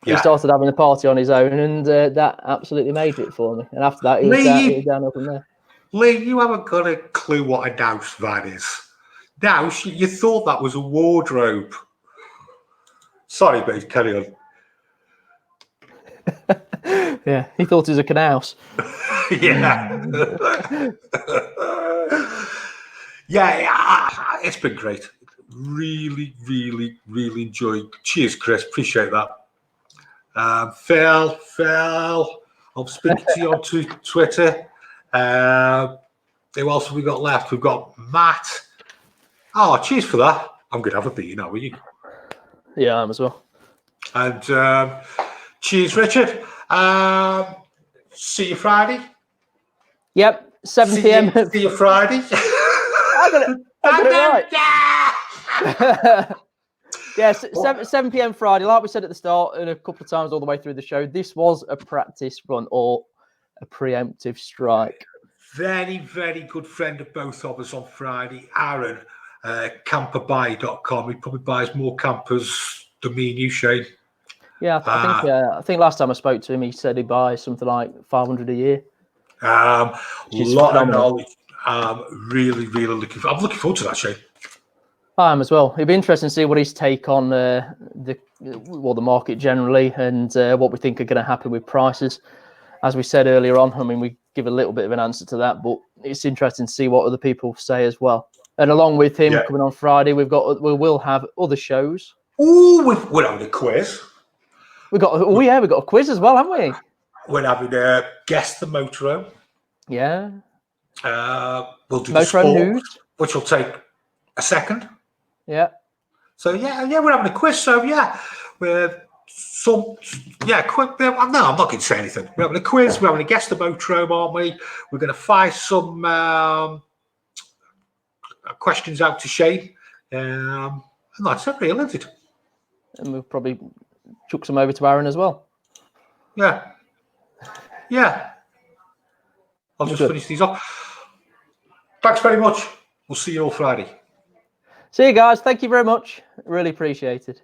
He started having a party on his own, and that absolutely made it for me. And after that, he was down from there. Lee, you haven't got a clue what a douse van is. Douse, you thought that was a wardrobe. Sorry, babe, carry on. Yeah, he thought it was a canals. Yeah. Yeah, it's been great. Really, really, really enjoyed. Cheers, Chris. Appreciate that. Phil, I'm speaking to you on Twitter. Who else have we got left? We've got Matt. Oh, cheers for that. I'm going to have a beer now, will you? Yeah, I am as well. And cheers, Richard. See you Friday. Yep, 7 p.m. See you Friday. I got it right. Yeah, 7 p.m. Friday, like we said at the start, and a couple of times all the way through the show. This was a practice run or a preemptive strike. Very, very good friend of both of us on Friday, Aaron, camperbuy.com. He probably buys more campers than me and you, Shane. Yeah, I think last time I spoke to him, he said he buys something like 500 a year. Lot of knowledge. Really, really looking forward to that, Shane. I am as well. It'd be interesting to see what his take on the market generally, and what we think are going to happen with prices. As we said earlier on, I mean, we give a little bit of an answer to that, but it's interesting to see what other people say as well. And along with him coming on Friday, we will have other shows. Oh, we're having a quiz. We've got a quiz as well, haven't we? We're having Guess the Motorhome. Yeah. We'll do Motorhome the sport, news, which will take a second. Yeah. So we're having a quiz. So we're quick. No, I'm not going to say anything. We're having a quiz. We're having a Guess the Motorhome, aren't we? We're going to fire some questions out to Shane, and that's it, really, isn't it? And we'll probably chuck some over to Aaron as well. Yeah. I'll just finish these off. Thanks very much. We'll see you all Friday. See you guys. Thank you very much. Really appreciate it.